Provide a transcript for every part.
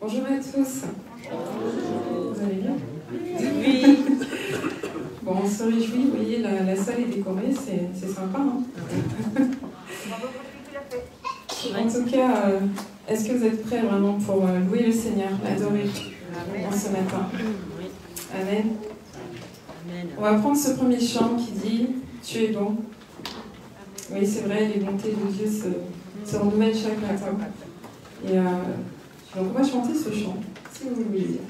Bonjour à tous. Vous allez bien? Oui. Bon, on se réjouit, vous voyez, la salle est décorée, c'est sympa. Hein. En tout cas, est-ce que vous êtes prêts vraiment pour louer le Seigneur, l'adorer en ce matin? Amen. On va prendre ce premier chant qui dit « Tu es bon ». Oui, c'est vrai, les bontés de Dieu se renouvellent chaque matin. Et donc on va chanter ce chant, si vous voulez bien.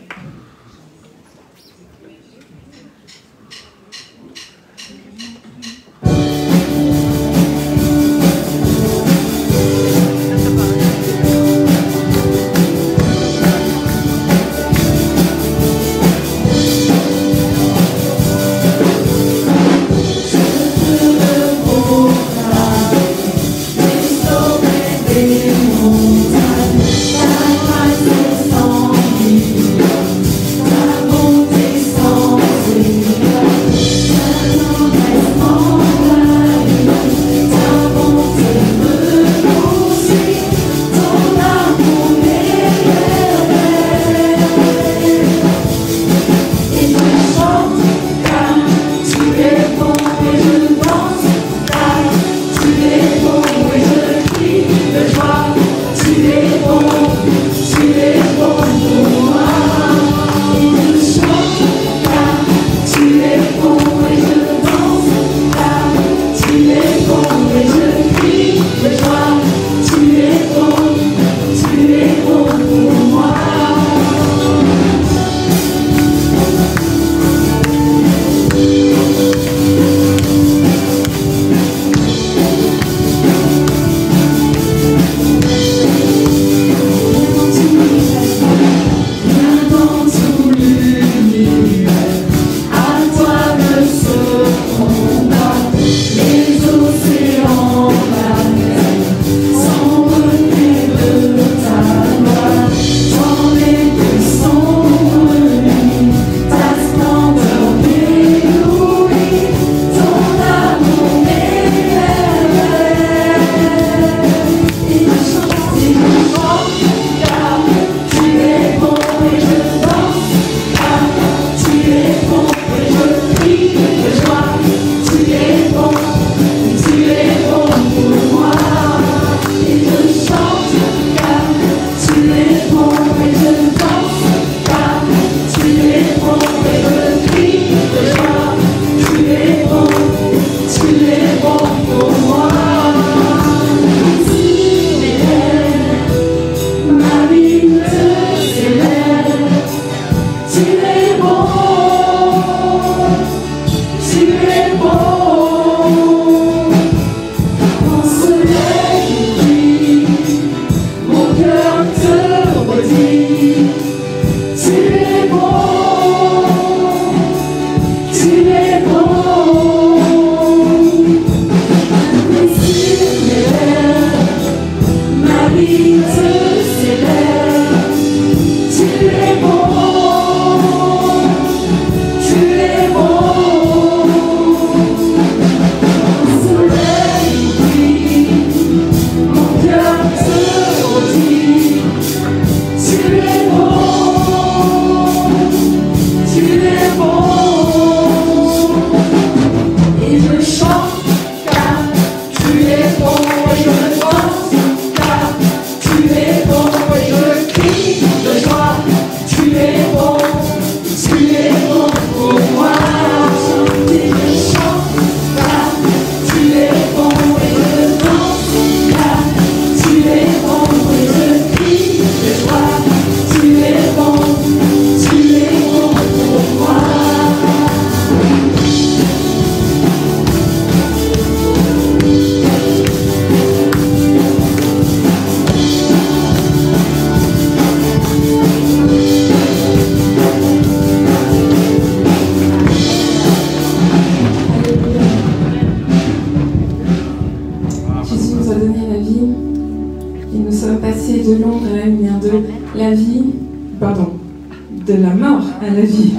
De la mort à la vie.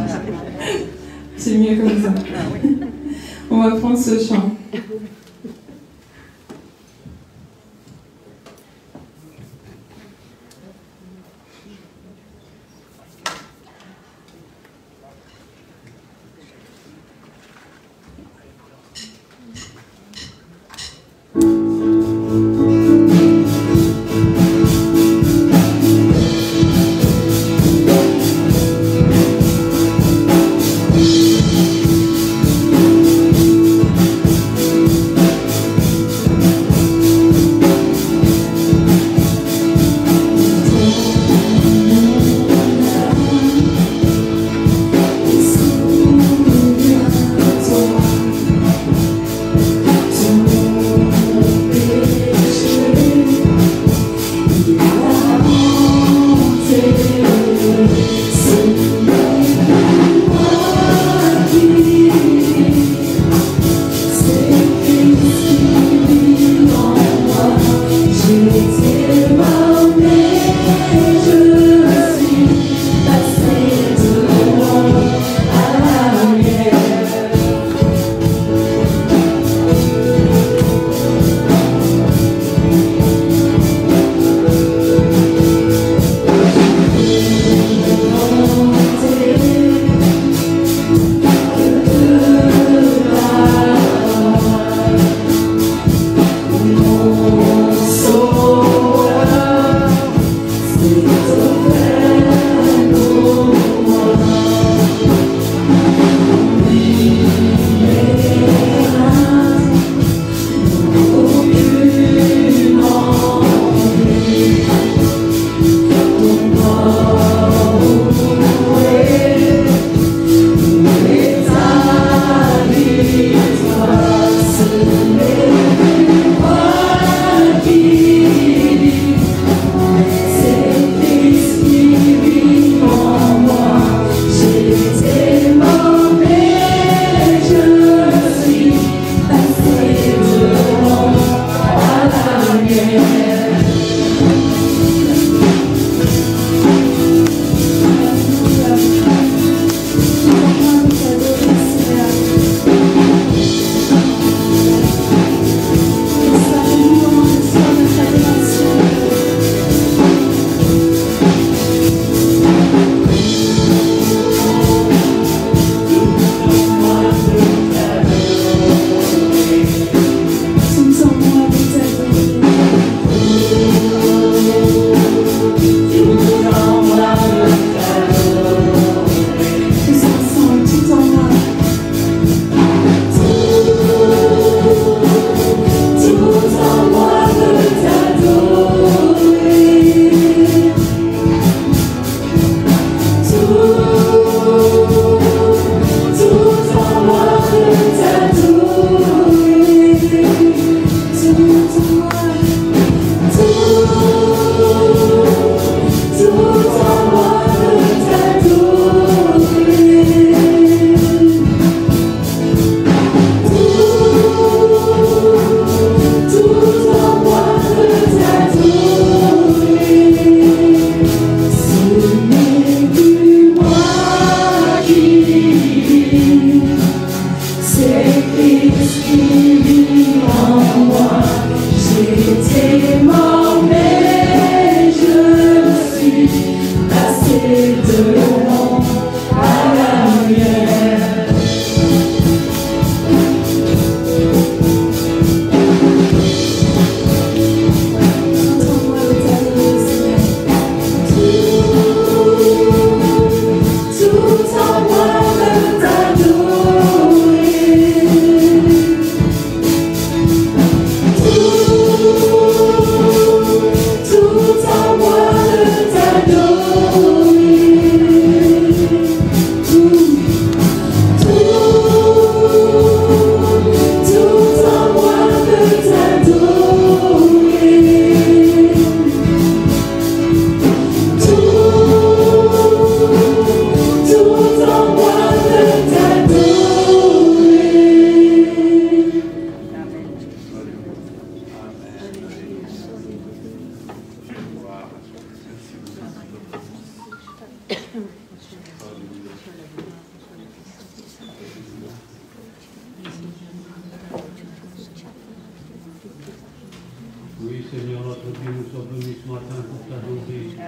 C'est mieux comme ça. On va prendre ce chant.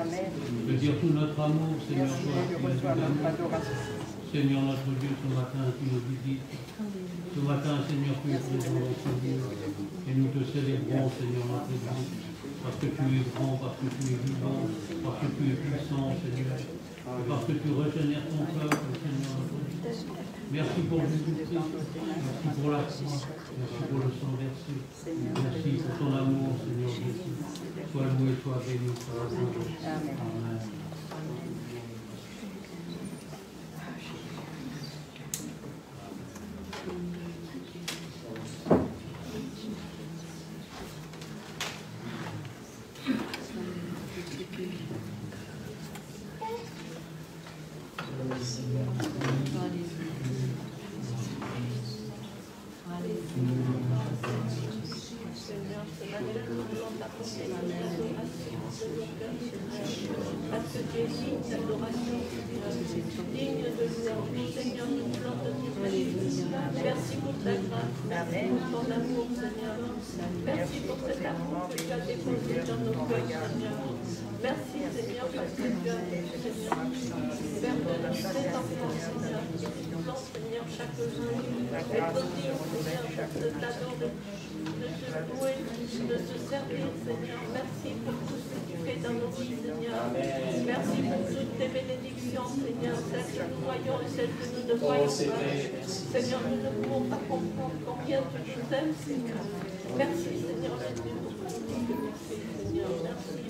De dire tout notre amour, Seigneur, toi, Seigneur notre Dieu, ce matin, tu nous visites. Ce matin, Seigneur, tu es présent dans ce lieu. Et nous te célébrons, Seigneur, notre Dieu, parce que tu es grand, parce que tu es vivant, parce que tu es puissant, Seigneur, et parce que tu régénères ton peuple, Seigneur, notre Dieu. Merci pour Jésus-Christ, merci pour la croix, merci pour le sang versé, merci pour ton amour, Seigneur Jésus. Sois loué, sois béni, sois adoré. Amen. Parce que tu es digne d'adoration, digne de louange. Seigneur, nous voulons te dire merci pour ta grâce, merci pour ton amour, Seigneur. Merci pour cet amour que tu as déposé dans nos cœurs, Seigneur. Merci, Seigneur, parce que tu as fait, Seigneur, faire de nous cet enfant, Seigneur, qui nous lance, Seigneur, chaque jour. Être digne, Seigneur, de t'adorer, de te louer, de te servir, Seigneur. Merci pour tout ce que tu fais dans nos vies, Seigneur. Merci pour toutes tes bénédictions, Seigneur, celles que nous voyons et celles que nous ne voyons pas. Seigneur, nous ne pouvons pas comprendre combien tu nous aimes, Seigneur. Merci, Seigneur, pour tout ce que tu fais, Seigneur. Merci.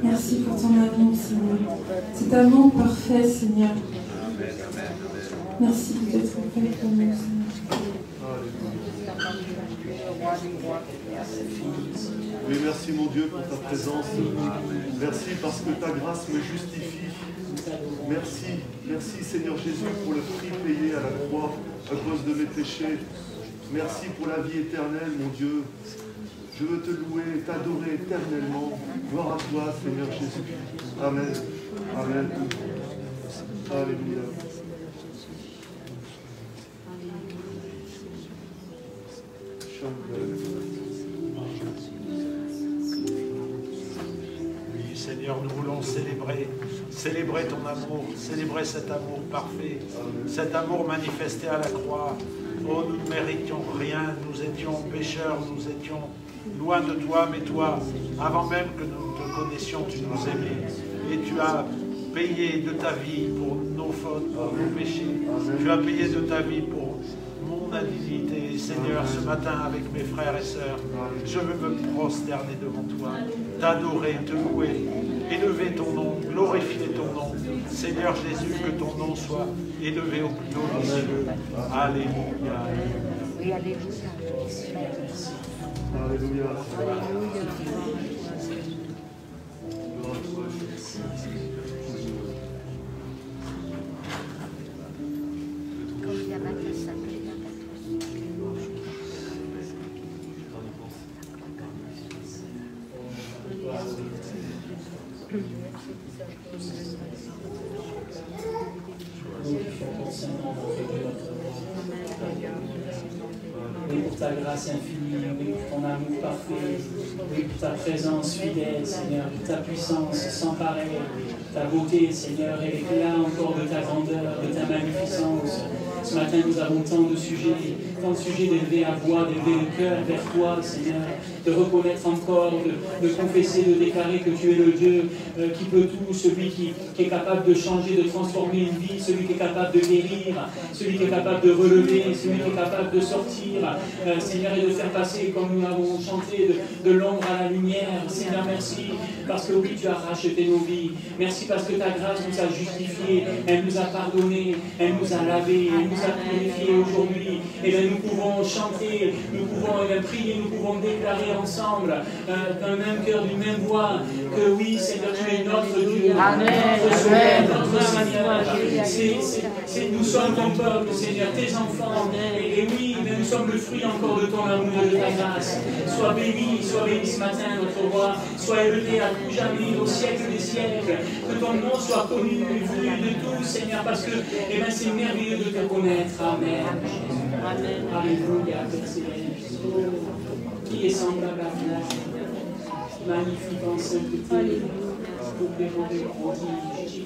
Merci pour ton amour, Seigneur. Cet amour parfait, Seigneur. Merci d'être fait pour nous, Seigneur. Oui, merci mon Dieu pour ta présence. Merci parce que ta grâce me justifie. Merci, merci Seigneur Jésus pour le prix payé à la croix à cause de mes péchés. Merci pour la vie éternelle, mon Dieu. Je veux te louer et t'adorer éternellement. Gloire à toi, Seigneur Jésus. Amen. Amen. Alléluia. Oui, Seigneur, nous voulons célébrer ton amour, célébrer cet amour parfait, cet amour manifesté à la croix. Oh, nous ne méritions rien, nous étions pécheurs, nous étions loin de toi, mais toi, avant même que nous te connaissions, tu nous aimais. Et tu as payé de ta vie pour nos fautes, pour nos péchés. Tu as payé de ta vie pour mon indignité. Seigneur, ce matin, avec mes frères et sœurs, je veux me prosterner devant toi, t'adorer, te louer, élever ton nom, glorifier ton nom. Seigneur Jésus, que ton nom soit élevé au plus haut des cieux. Alléluia. Oui, alléluia. Alléluia. Oui, pour ta grâce infinie, oui, pour ton amour parfait, oui, pour ta présence fidèle, Seigneur, pour ta puissance sans pareil, ta beauté, Seigneur, et l'éclat encore de ta grandeur, de ta magnificence. Ce matin, nous avons tant de sujets d'élever la voix, d'élever le cœur vers toi, Seigneur, de reconnaître encore, de confesser, de déclarer que tu es le Dieu qui peut tout, celui qui est capable de changer, de transformer une vie, celui qui est capable de guérir, celui qui est capable de relever, celui qui est capable de sortir, Seigneur, et de faire passer, comme nous l'avons chanté, de l'ombre à la lumière. Seigneur, merci, parce que oui, tu as racheté nos vies. Merci parce que ta grâce nous a justifiés, elle nous a pardonnés, elle nous a lavés, elle nous a purifiés aujourd'hui. Et bien nous pouvons chanter, nous pouvons prier, nous pouvons déclarer ensemble d'un même cœur, d'une même voix, que oui, Seigneur, tu es notre Dieu, notre Sauveur, notre Seigneur. Nous sommes ton peuple, Seigneur, tes enfants. Et oui, mais nous sommes le fruit encore de ton amour et de ta grâce. Sois béni ce matin, notre roi. Sois élevé à tout jamais, au siècle des siècles. Que ton nom soit connu, vu de tous, Seigneur, parce que c'est merveilleux de te connaître. Amen. Amen. Alléluia. Qui est semblable à toi, magnifique en sainteté, opérant des prodiges.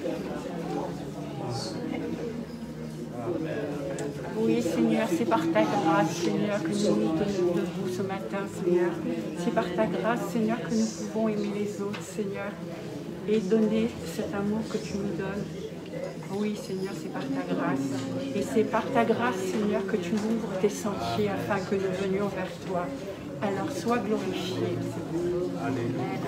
Oui, Seigneur, c'est par ta grâce, Seigneur, que nous nous tenons debout ce matin, Seigneur. C'est par ta grâce, Seigneur, que nous pouvons aimer les autres, Seigneur, et donner cet amour que tu nous donnes. Oui, Seigneur, c'est par ta grâce. Et c'est par ta grâce, Seigneur, que tu ouvres tes sentiers afin que nous venions vers toi. Alors, sois glorifié, Seigneur. Alléluia.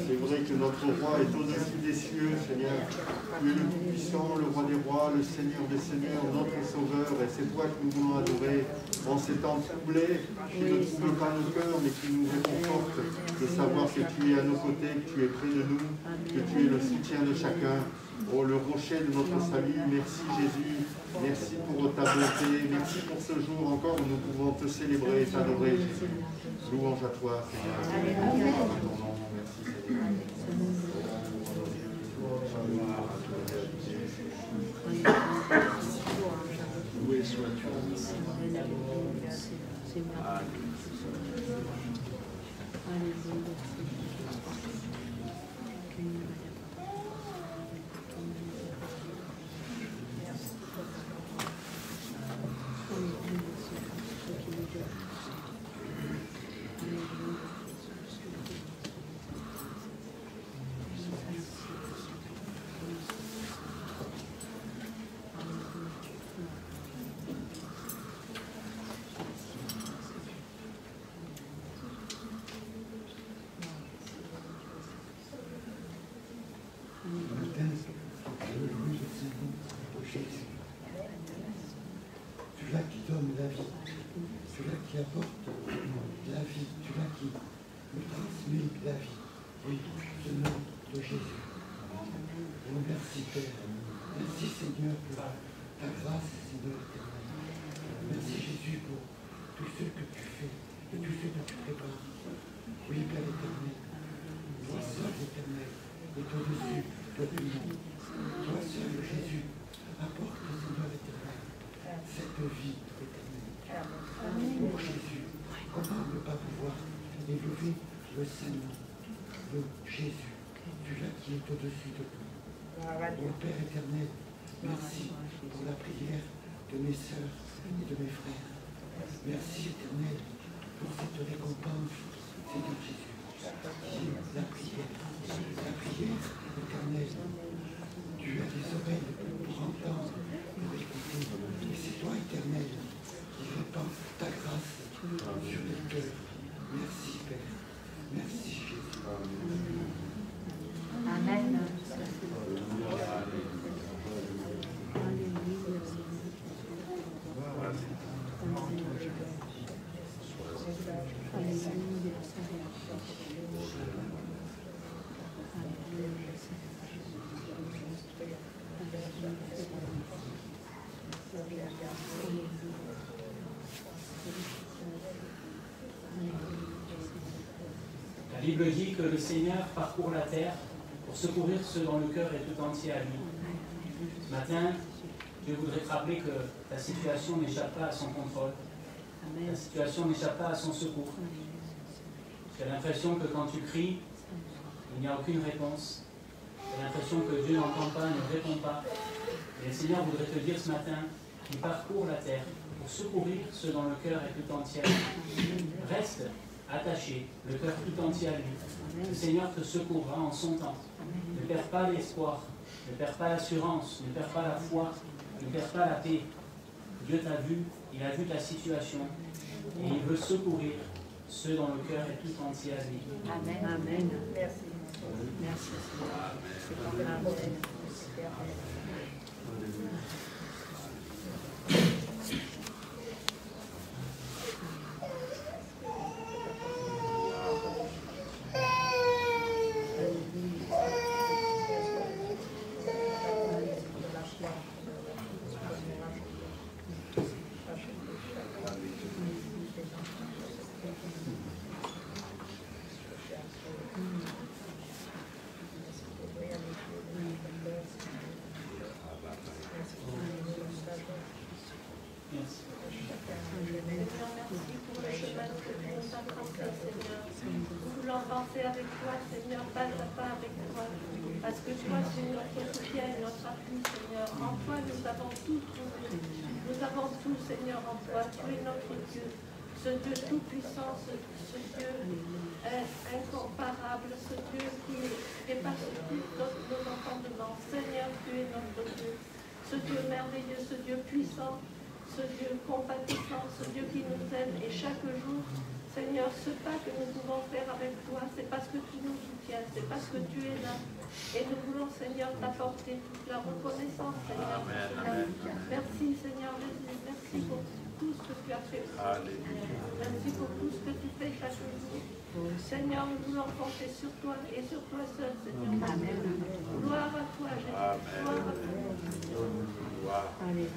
C'est vrai que notre roi est au-dessus des cieux, Seigneur. Tu es le Tout-Puissant, le Roi des Rois, le Seigneur des Seigneurs, notre Sauveur. Et c'est toi que nous voulons adorer en ces temps troublés, qui ne troublent pas nos cœurs, mais qui nous réconfortent de savoir que tu es à nos côtés, que tu es près de nous, que tu es le soutien de chacun. Oh, le rocher de notre salut, merci Jésus, merci pour ta bonté, merci pour ce jour encore où nous pouvons te célébrer et t'adorer, Jésus. Louange à toi, Seigneur. Amen. Merci, Seigneur. Loué sois-tu. donne la vie. Celui-là qui apporte la vie. Celui-là qui nous transmet la vie. Oui, ce nom de Jésus. Oh, merci Père. Merci Seigneur pour ta grâce, Seigneur éternel. Merci Jésus pour tout ce que tu fais et tout ce que tu prépares. Oui, Père éternel. Toi seul éternel est au-dessus de tout le monde. Toi seul, Jésus, apporte, Seigneur éternel, cette vie éternelle. Oh Jésus, comment ne pas pouvoir élever le Saint-Nom de Jésus, celui-là qui est au-dessus de tout. Oh Père éternel, merci pour la prière de mes sœurs et de mes frères. Merci éternel pour cette récompense, Seigneur Jésus. La prière éternelle. Tu as des oreilles pour entendre, pour écouter. Et c'est toi, éternel, qui répands ta grâce sur les cœurs. Merci, Père. Merci, Jésus. Amen. La Bible dit que le Seigneur parcourt la terre pour secourir ceux dont le cœur est tout entier à lui. Ce matin, je voudrais te rappeler que ta situation n'échappe pas à son contrôle. Ta situation n'échappe pas à son secours. Tu as l'impression que quand tu cries, il n'y a aucune réponse. Tu as l'impression que Dieu n'entend pas, ne répond pas. Et le Seigneur voudrait te dire ce matin qu'il parcourt la terre pour secourir ceux dont le cœur est tout entier à lui. Reste attaché, le cœur tout entier à lui. Le Seigneur te secourra en son temps. Ne perds pas l'espoir, ne perds pas l'assurance, ne perds pas la foi, ne perds pas la paix. Dieu t'a vu, il a vu ta situation et il veut secourir ceux dont le cœur est tout entier à lui. Amen. Amen. Merci. Merci. Amen. Avec toi, Seigneur, pas à pas avec toi, parce que toi, c'est notre soutien et notre appui, Seigneur. En toi, nous avons tout trouvé. Nous avons tout, Seigneur, en toi. Tu es notre Dieu, ce Dieu tout-puissant, ce Dieu incomparable, ce Dieu qui dépasse tous nos entendements. Seigneur, tu es notre Dieu, ce Dieu merveilleux, ce Dieu puissant, ce Dieu compatissant, ce Dieu qui nous aime. Et chaque jour, Seigneur, ce pas que nous pouvons faire avec toi, c'est parce que tu nous soutiens, c'est parce que tu es là. Et nous voulons, Seigneur, t'apporter toute la reconnaissance, Seigneur. Amen. Merci, Seigneur Jésus. Merci pour tout ce que tu as fait. Merci pour tout ce que tu fais chaque jour. Seigneur, nous voulons compter sur toi et sur toi seul, Seigneur. Amen. Gloire à toi, Jésus. Gloire à toi. Alléluia.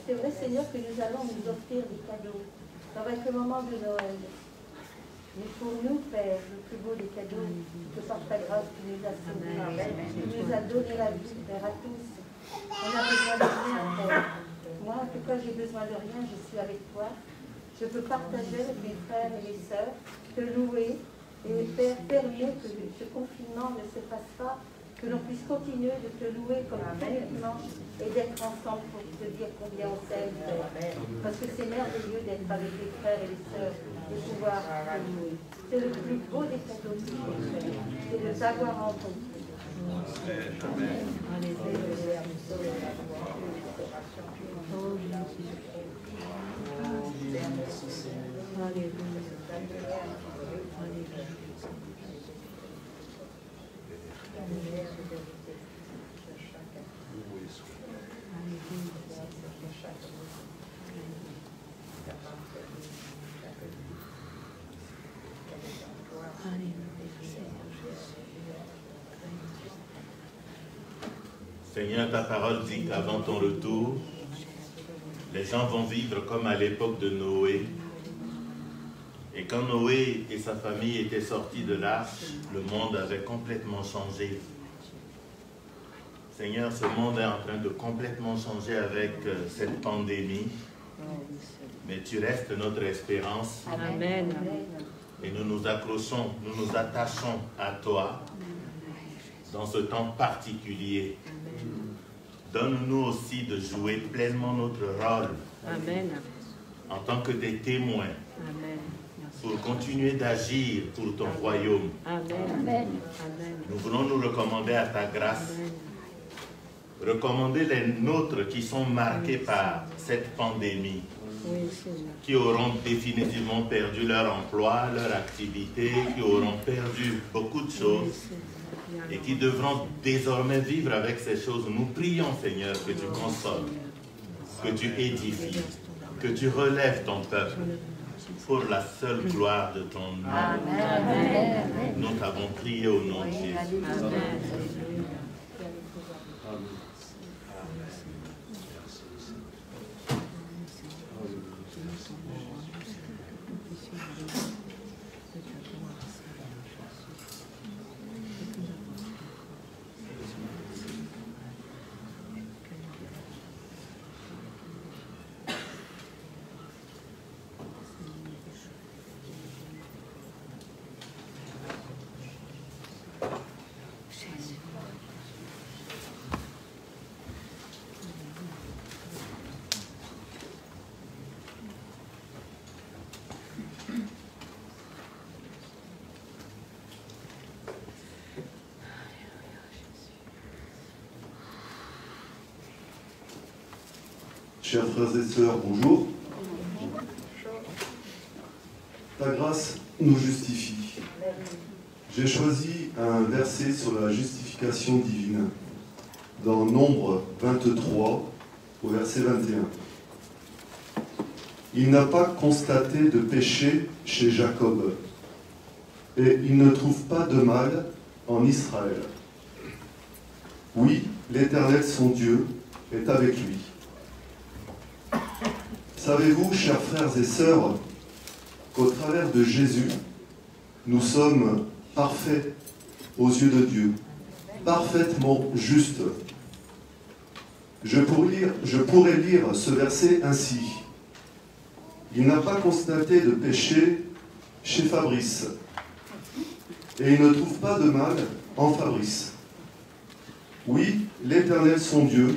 C'est vrai, Seigneur, que nous allons nous offrir des cadeaux. Ça va être le moment de Noël. Mais pour nous, Père, le plus beau des cadeaux, que par ta grâce, tu nous as sauvés. Tu nous as donné la vie, Père, à tous. On a besoin de rien, Père. Moi, en tout cas, j'ai besoin de rien, je suis avec toi. Je peux partager avec mes frères et mes sœurs, te louer et Père, permettre que ce confinement ne se passe pas, que l'on puisse continuer de te louer comme tous les dimanches et d'être ensemble pour te dire combien on t'aime, Père. Parce que c'est merveilleux d'être avec les frères et les sœurs, de pouvoir te louer. C'est le plus beau des cadeaux que je fais. C'est de t'avoir rencontré. Seigneur, ta parole dit qu'avant ton retour, les gens vont vivre comme à l'époque de Noé. Et quand Noé et sa famille étaient sortis de l'arche, le monde avait complètement changé. Seigneur, ce monde est en train de complètement changer avec cette pandémie. Mais tu restes notre espérance. Amen. Et nous nous accrochons, nous nous attachons à toi dans ce temps particulier. Donne-nous aussi de jouer pleinement notre rôle. Amen. En tant que des témoins. Amen. Pour continuer d'agir pour ton royaume. Amen. Nous voulons nous recommander à ta grâce. Recommander les nôtres qui sont marqués par cette pandémie. Qui auront définitivement perdu leur emploi, leur activité, qui auront perdu beaucoup de choses et qui devront désormais vivre avec ces choses. Nous prions, Seigneur, que tu consoles, que tu édifies, que tu relèves ton peuple pour la seule gloire de ton nom. Amen. Nous t'avons prié au nom de Jésus. Amen. Chers frères et sœurs, bonjour. Ta grâce nous justifie. J'ai choisi un verset sur la justification divine dans Nombre 23 au verset 21. Il n'a pas constaté de péché chez Jacob et il ne trouve pas de mal en Israël. Oui, l'Éternel son Dieu est avec lui. Savez-vous, chers frères et sœurs, qu'au travers de Jésus, nous sommes parfaits aux yeux de Dieu, parfaitement justes. Je pourrais lire ce verset ainsi. Il n'a pas constaté de péché chez Fabrice, et il ne trouve pas de mal en Fabrice. Oui, l'Éternel son Dieu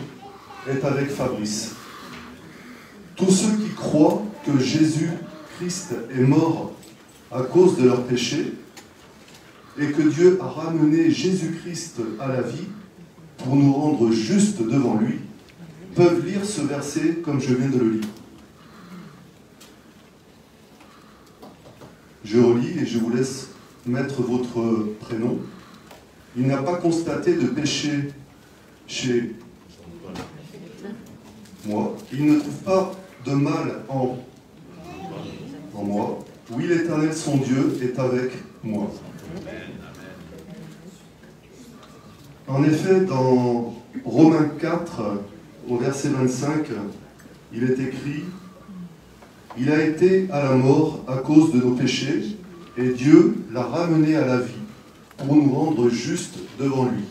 est avec Fabrice. Tous ceux qui croient que Jésus-Christ est mort à cause de leurs péchés et que Dieu a ramené Jésus-Christ à la vie pour nous rendre justes devant lui, peuvent lire ce verset comme je viens de le lire. Je relis et je vous laisse mettre votre prénom. Il n'a pas constaté de péché chez moi. Il ne trouve pas de mal en moi. Oui, l'Éternel, son Dieu, est avec moi. En effet, dans Romains 4, au verset 25, il est écrit « Il a été à la mort à cause de nos péchés, et Dieu l'a ramené à la vie pour nous rendre justes devant lui. »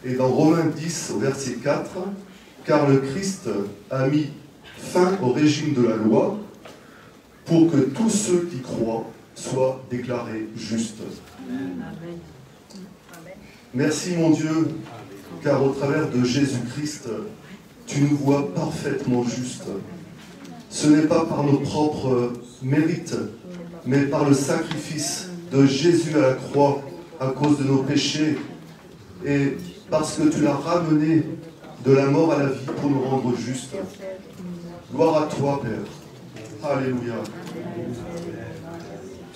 Et dans Romains 10, au verset 4, « Car le Christ a mis fin au régime de la loi pour que tous ceux qui croient soient déclarés justes. » Merci mon Dieu, car au travers de Jésus-Christ, tu nous vois parfaitement justes. Ce n'est pas par nos propres mérites mais par le sacrifice de Jésus à la croix à cause de nos péchés et parce que tu l'as ramené de la mort à la vie pour nous rendre justes. Gloire à toi, Père. Alléluia.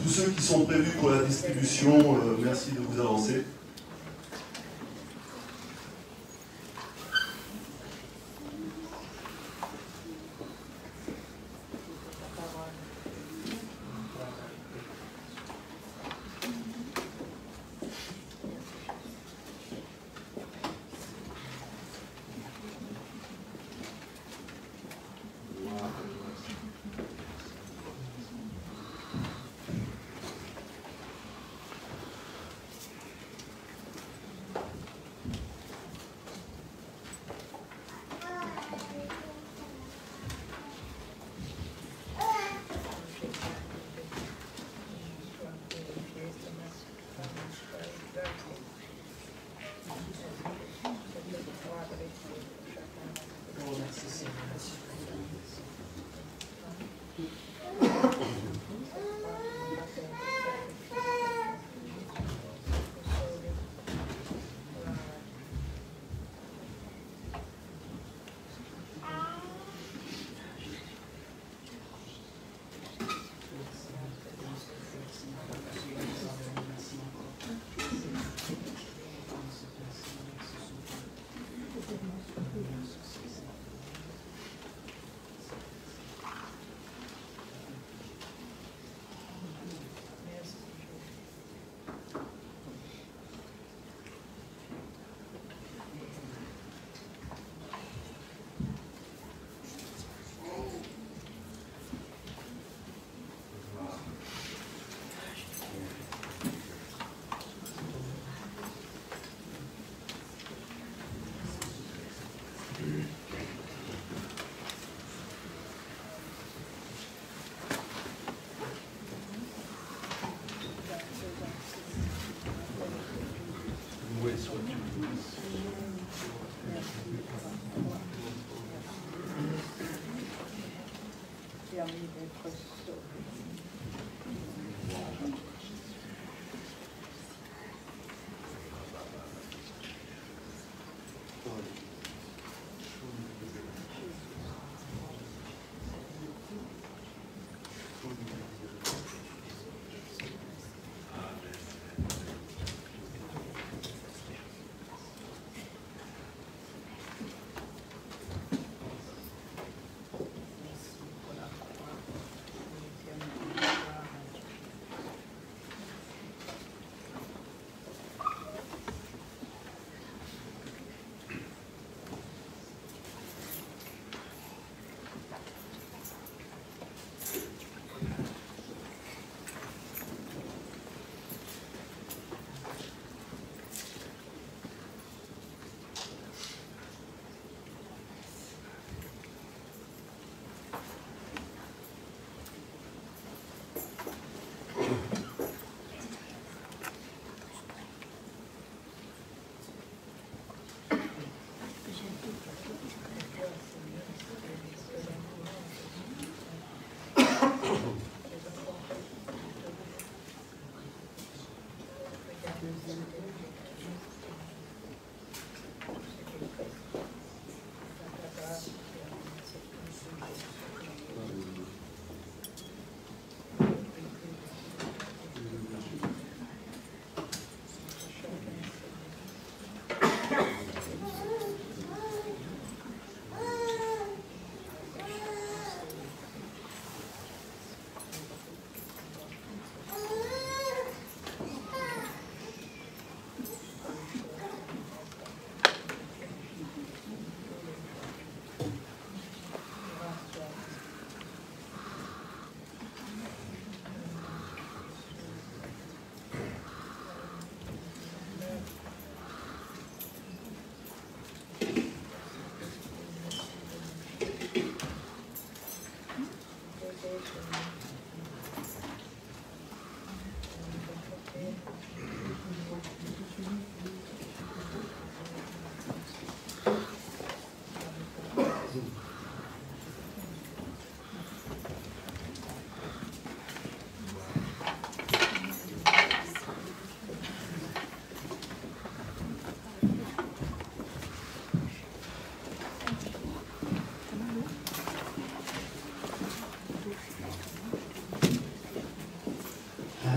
Tous ceux qui sont prévus pour la distribution, merci de vous avancer.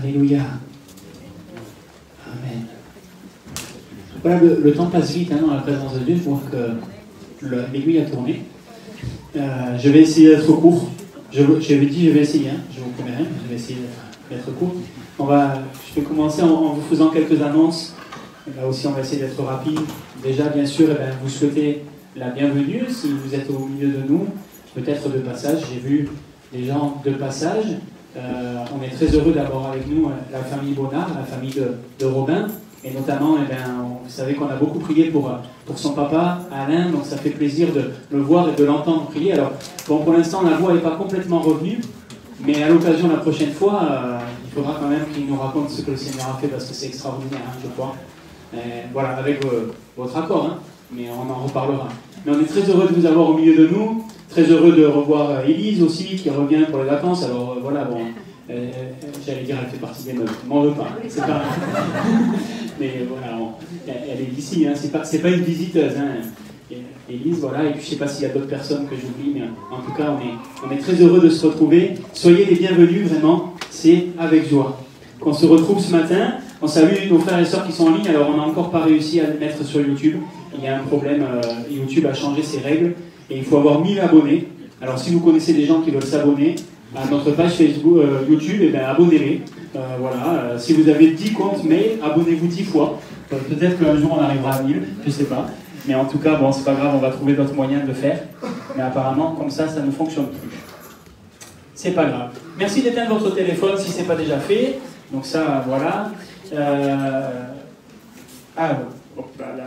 Alléluia. Amen. Voilà, le temps passe vite dans la présence de Dieu. Je vois que l'aiguille a tourné. Je vais essayer d'être court. Je vais essayer, je vous promets rien, je vais essayer d'être court. Je vais commencer en vous faisant quelques annonces. Là aussi, on va essayer d'être rapide. Déjà, bien sûr, vous souhaitez la bienvenue si vous êtes au milieu de nous, peut-être de passage. J'ai vu des gens de passage. On est très heureux d'avoir avec nous la famille Bonnard, la famille de Robin. Et notamment, vous savez qu'on a beaucoup prié pour son papa, Alain, donc ça fait plaisir de le voir et de l'entendre prier. Alors, bon, pour l'instant, la voix n'est pas complètement revenue, mais à l'occasion, la prochaine fois, il faudra quand même qu'il nous raconte ce que le Seigneur a fait, parce que c'est extraordinaire, je crois. Voilà, avec votre accord, mais on en reparlera. Mais on est très heureux de vous avoir au milieu de nous, très heureux de revoir Élise aussi, qui revient pour les vacances. Alors voilà, bon, j'allais dire, elle fait partie des meubles, m'en veux pas, c'est pas... Mais voilà, elle est d'ici, c'est pas une visiteuse, Élise, voilà, et puis je sais pas s'il y a d'autres personnes que j'oublie, mais en tout cas, on est très heureux de se retrouver. Soyez les bienvenus, vraiment, c'est avec joie qu'on se retrouve ce matin. On salue nos frères et sœurs qui sont en ligne. Alors, on n'a encore pas réussi à le mettre sur YouTube. Il y a un problème, YouTube a changé ses règles et il faut avoir 1000 abonnés. Alors, si vous connaissez des gens qui veulent s'abonner à notre page Facebook, YouTube, abonnez-les. Voilà. Si vous avez 10 comptes mail, abonnez-vous 10 fois. Peut-être qu'un jour on arrivera à 1000, je ne sais pas. Mais en tout cas, bon, c'est pas grave, on va trouver d'autres moyens de le faire. Mais apparemment, comme ça ne fonctionne plus. C'est pas grave. Merci d'éteindre votre téléphone si ce n'est pas déjà fait. Donc ça, voilà. Là,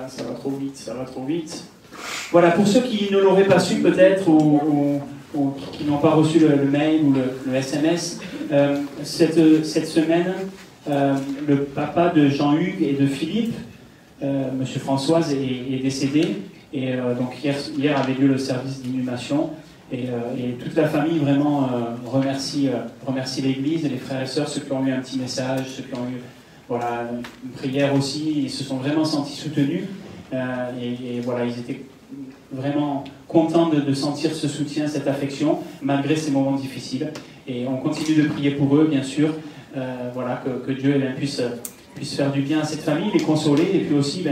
ça va trop vite. Voilà, pour ceux qui ne l'auraient pas su peut-être, ou qui n'ont pas reçu le mail ou le SMS, cette semaine, le papa de Jean-Hugues et de Philippe, Monsieur Françoise, est décédé. Et donc hier avait lieu le service d'inhumation. Et toute la famille vraiment remercie l'Église et les frères et sœurs, ceux qui ont eu un petit message, ceux qui ont eu une prière aussi. Ils se sont vraiment sentis soutenus. Et voilà, ils étaient vraiment contents de sentir ce soutien, cette affection, malgré ces moments difficiles. Et on continue de prier pour eux, bien sûr. Que Dieu puisse faire du bien à cette famille, les consoler, et puis aussi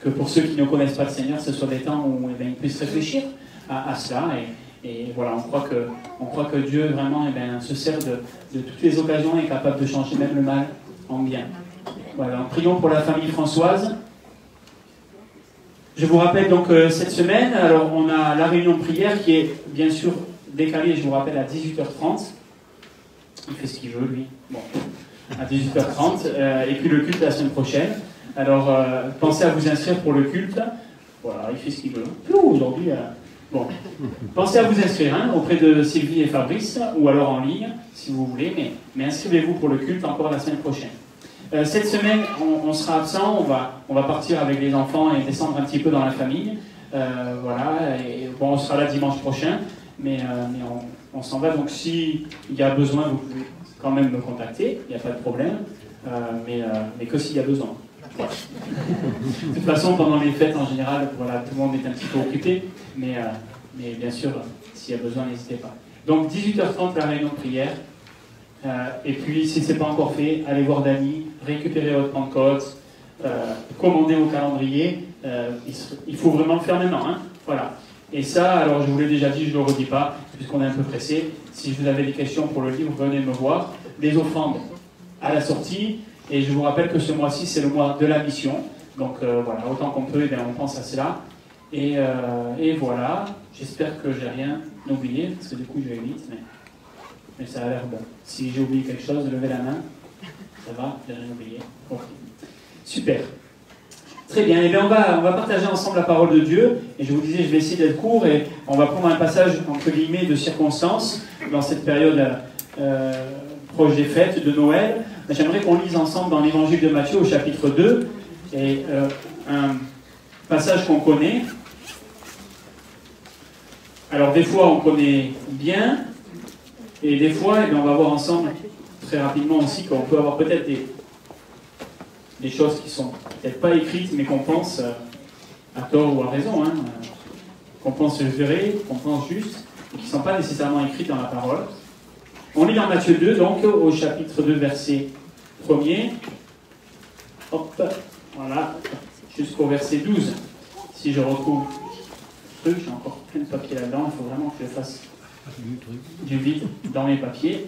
que pour ceux qui ne connaissent pas le Seigneur, ce soit des temps où ils puissent réfléchir à cela. Et voilà, on croit que Dieu vraiment se sert de toutes les occasions et est capable de changer même le mal en bien. Voilà, prions pour la famille Françoise. Je vous rappelle donc cette semaine, alors on a la réunion de prière qui est bien sûr décalée, je vous rappelle, à 18h30. Il fait ce qu'il veut, lui. Bon, à 18h30. Et puis le culte la semaine prochaine. Alors, pensez à vous inscrire pour le culte. Voilà, il fait ce qu'il veut. Aujourd'hui, bon. Pensez à vous inscrire auprès de Sylvie et Fabrice, ou alors en ligne, si vous voulez. Mais inscrivez-vous pour le culte encore la semaine prochaine. Cette semaine, on sera absent. On va partir avec les enfants et descendre un petit peu dans la famille. Voilà. Et bon, on sera là dimanche prochain. Mais on s'en va. Donc, s'il y a besoin, vous pouvez quand même me contacter. Il n'y a pas de problème. Mais que s'il y a besoin. Voilà. De toute façon, pendant les fêtes, en général, voilà, tout le monde est un petit peu occupé. Mais bien sûr, s'il y a besoin, n'hésitez pas. Donc, 18h30, la réunion de prière. Et puis, si ce n'est pas encore fait, allez voir Dany, récupérez votre Pentecôte, commandez au calendrier. Il faut vraiment le faire maintenant. Voilà. Et ça, alors je vous l'ai déjà dit, je ne le redis pas, puisqu'on est un peu pressé. Si vous avez des questions pour le livre, venez me voir. Les offrandes à la sortie. Et je vous rappelle que ce mois-ci, c'est le mois de la mission. Donc voilà, autant qu'on peut, on pense à cela. Et voilà, j'espère que j'ai rien oublié, parce que du coup, je vais vite, mais ça a l'air bon. Si j'ai oublié quelque chose, levez la main. Ça va, j'ai rien oublié. Ok. Super. Très bien, et bien on va partager ensemble la parole de Dieu. Et je vous disais, je vais essayer d'être court, et on va prendre un passage, entre guillemets, de circonstance, dans cette période proche des fêtes de Noël. J'aimerais qu'on lise ensemble dans l'évangile de Matthieu au chapitre 2, et un passage qu'on connaît. Alors des fois on connaît bien, et des fois on va voir ensemble très rapidement aussi qu'on peut avoir peut-être des choses qui sont peut-être pas écrites, mais qu'on pense à tort ou à raison, qu'on pense vraies, qu'on pense juste, et qui ne sont pas nécessairement écrites dans la parole. On lit dans Matthieu 2, donc au chapitre 2, verset 1er. Hop, voilà, jusqu'au verset 12. Si je retrouve le truc, j'ai encore plein de papiers là-dedans, il faut vraiment que je fasse du vide dans mes papiers.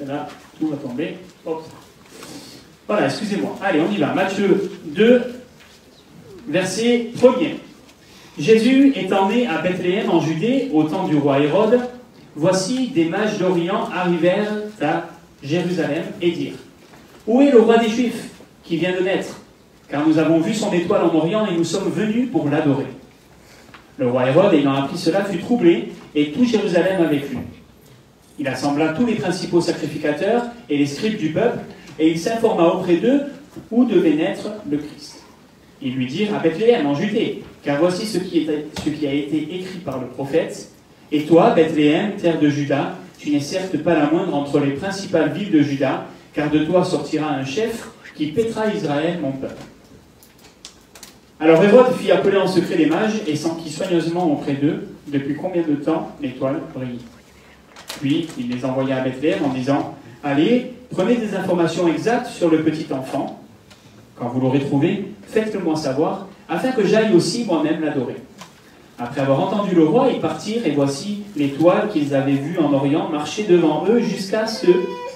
Là, tout va tomber. Hop. Voilà, excusez-moi. Allez, on y va. Matthieu 2, verset 1er. Jésus étant né à Bethléem en Judée, au temps du roi Hérode, voici des mages d'Orient arrivèrent à Jérusalem et dirent: Où est le roi des Juifs qui vient de naître? Car nous avons vu son étoile en Orient et nous sommes venus pour l'adorer. Le roi Hérode, ayant appris cela, fut troublé, et tout Jérusalem avec lui. Il assembla tous les principaux sacrificateurs et les scribes du peuple, et il s'informa auprès d'eux où devait naître le Christ. Ils lui dirent: à Bethléem, en Judée, car voici ce qui a été écrit par le prophète. Et toi, Bethléem, terre de Juda, tu n'es certes pas la moindre entre les principales villes de Juda, car de toi sortira un chef qui paîtra Israël, mon peuple. Alors Hérode fit appeler en secret les mages et s'enquit soigneusement auprès d'eux depuis combien de temps l'étoile brillait. Puis il les envoya à Bethléem en disant: allez, prenez des informations exactes sur le petit enfant. Quand vous l'aurez trouvé, faites-le-moi savoir, afin que j'aille aussi moi-même l'adorer. Après avoir entendu le roi, ils partirent, et voici l'étoile qu'ils avaient vue en Orient marcher devant eux jusqu'à ce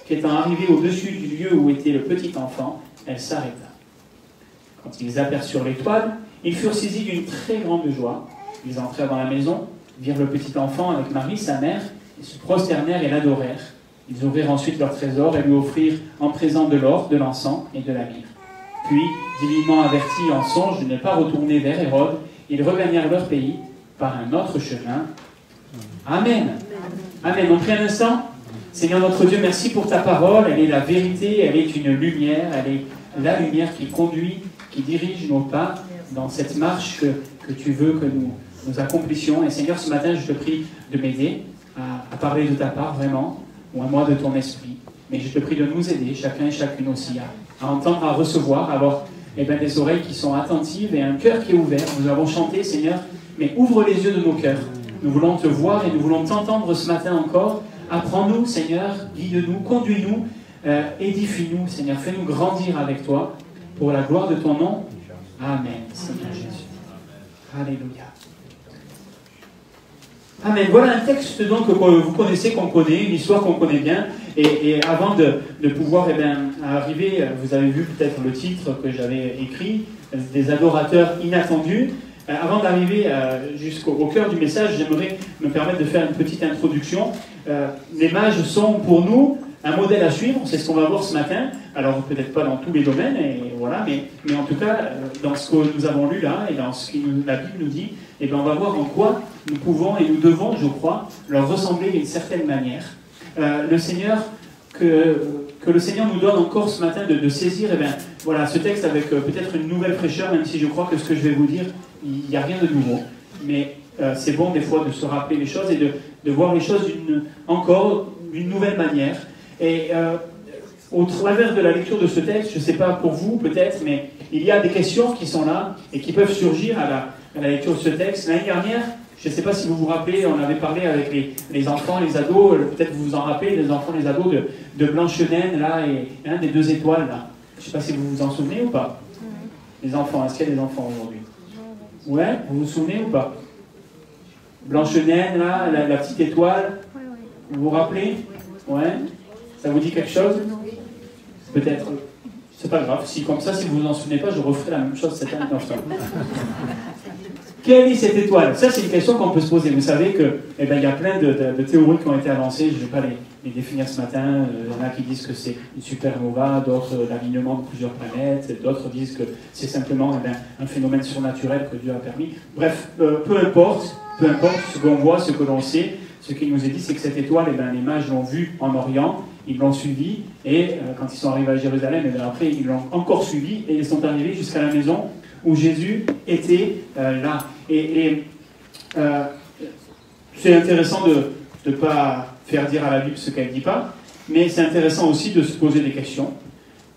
qu'étant arrivés au-dessus du lieu où était le petit enfant, elle s'arrêta. Quand ils aperçurent l'étoile, ils furent saisis d'une très grande joie. Ils entrèrent dans la maison, virent le petit enfant avec Marie, sa mère, et se prosternèrent et l'adorèrent. Ils ouvrirent ensuite leur trésor et lui offrirent en présent de l'or, de l'encens et de la myrrhe. Puis, divinement avertis en songe de ne pas retourner vers Hérode, ils regagnèrent leur pays par un autre chemin. Amen. Amen. On prie un instant. Seigneur notre Dieu, merci pour ta parole. Elle est la vérité, elle est une lumière, elle est la lumière qui conduit, qui dirige nos pas dans cette marche que tu veux que nous accomplissions. Et Seigneur, ce matin, je te prie de m'aider à parler de ta part, vraiment, ou à moi de ton esprit. Mais je te prie de nous aider, chacun et chacune aussi, à entendre, à recevoir, à avoir des oreilles qui sont attentives et un cœur qui est ouvert. Nous avons chanté, Seigneur, mais ouvre les yeux de nos cœurs. Nous voulons te voir et nous voulons t'entendre ce matin encore. Apprends-nous, Seigneur, guide-nous, conduis-nous, édifie-nous, Seigneur. Fais-nous grandir avec toi pour la gloire de ton nom. Amen, Seigneur Jésus. Alléluia. Amen. Voilà un texte donc que vous connaissez, qu'on connaît, une histoire qu'on connaît bien. Et avant de pouvoir arriver, vous avez vu peut-être le titre que j'avais écrit, des adorateurs inattendus. Avant d'arriver jusqu'au cœur du message, j'aimerais me permettre de faire une petite introduction. Les mages sont pour nous un modèle à suivre, c'est ce qu'on va voir ce matin. Alors peut-être pas dans tous les domaines, et voilà, mais en tout cas, dans ce que nous avons lu là, et dans ce que la Bible nous dit, on va voir en quoi nous pouvons et nous devons, je crois, leur ressembler d'une certaine manière. Le Seigneur, que le Seigneur nous donne encore ce matin de saisir voilà, ce texte avec peut-être une nouvelle fraîcheur, même si je crois que ce que je vais vous dire, il n'y a rien de nouveau. Mais c'est bon des fois de se rappeler les choses et de voir les choses d'une nouvelle manière. Et au travers de la lecture de ce texte, je ne sais pas pour vous peut-être, mais il y a des questions qui sont là et qui peuvent surgir à la lecture de ce texte. L'année dernière, je ne sais pas si vous vous rappelez, on avait parlé avec les enfants, les ados, peut-être vous vous en rappelez, les enfants, les ados de Blanche-Neige, là, et des 2 étoiles, là. Je ne sais pas si vous vous en souvenez ou pas. Les enfants, est-ce qu'il y a des enfants aujourd'hui? Ouais, vous vous souvenez ou pas? Blanche-Neige, là, la petite étoile, vous vous rappelez? Ouais. Ça vous dit quelque chose? Peut-être. C'est pas grave. Si comme ça, si vous vous en souvenez pas, je referai la même chose cette année. Quelle est cette étoile? Ça, c'est une question qu'on peut se poser. Vous savez qu'il y a plein de théories qui ont été avancées. Je ne vais pas les définir ce matin. Il y en a qui disent que c'est une supernova, d'autres l'alignement de plusieurs planètes, d'autres disent que c'est simplement un phénomène surnaturel que Dieu a permis. Bref, peu importe ce qu'on voit, ce que l'on sait. Ce qui nous est dit, c'est que cette étoile, les mages l'ont vue en Orient, ils l'ont suivie, et quand ils sont arrivés à Jérusalem, après ils l'ont encore suivie, et ils sont arrivés jusqu'à la maison où Jésus était là. Et c'est intéressant de ne pas faire dire à la Bible ce qu'elle ne dit pas, mais c'est intéressant aussi de se poser des questions.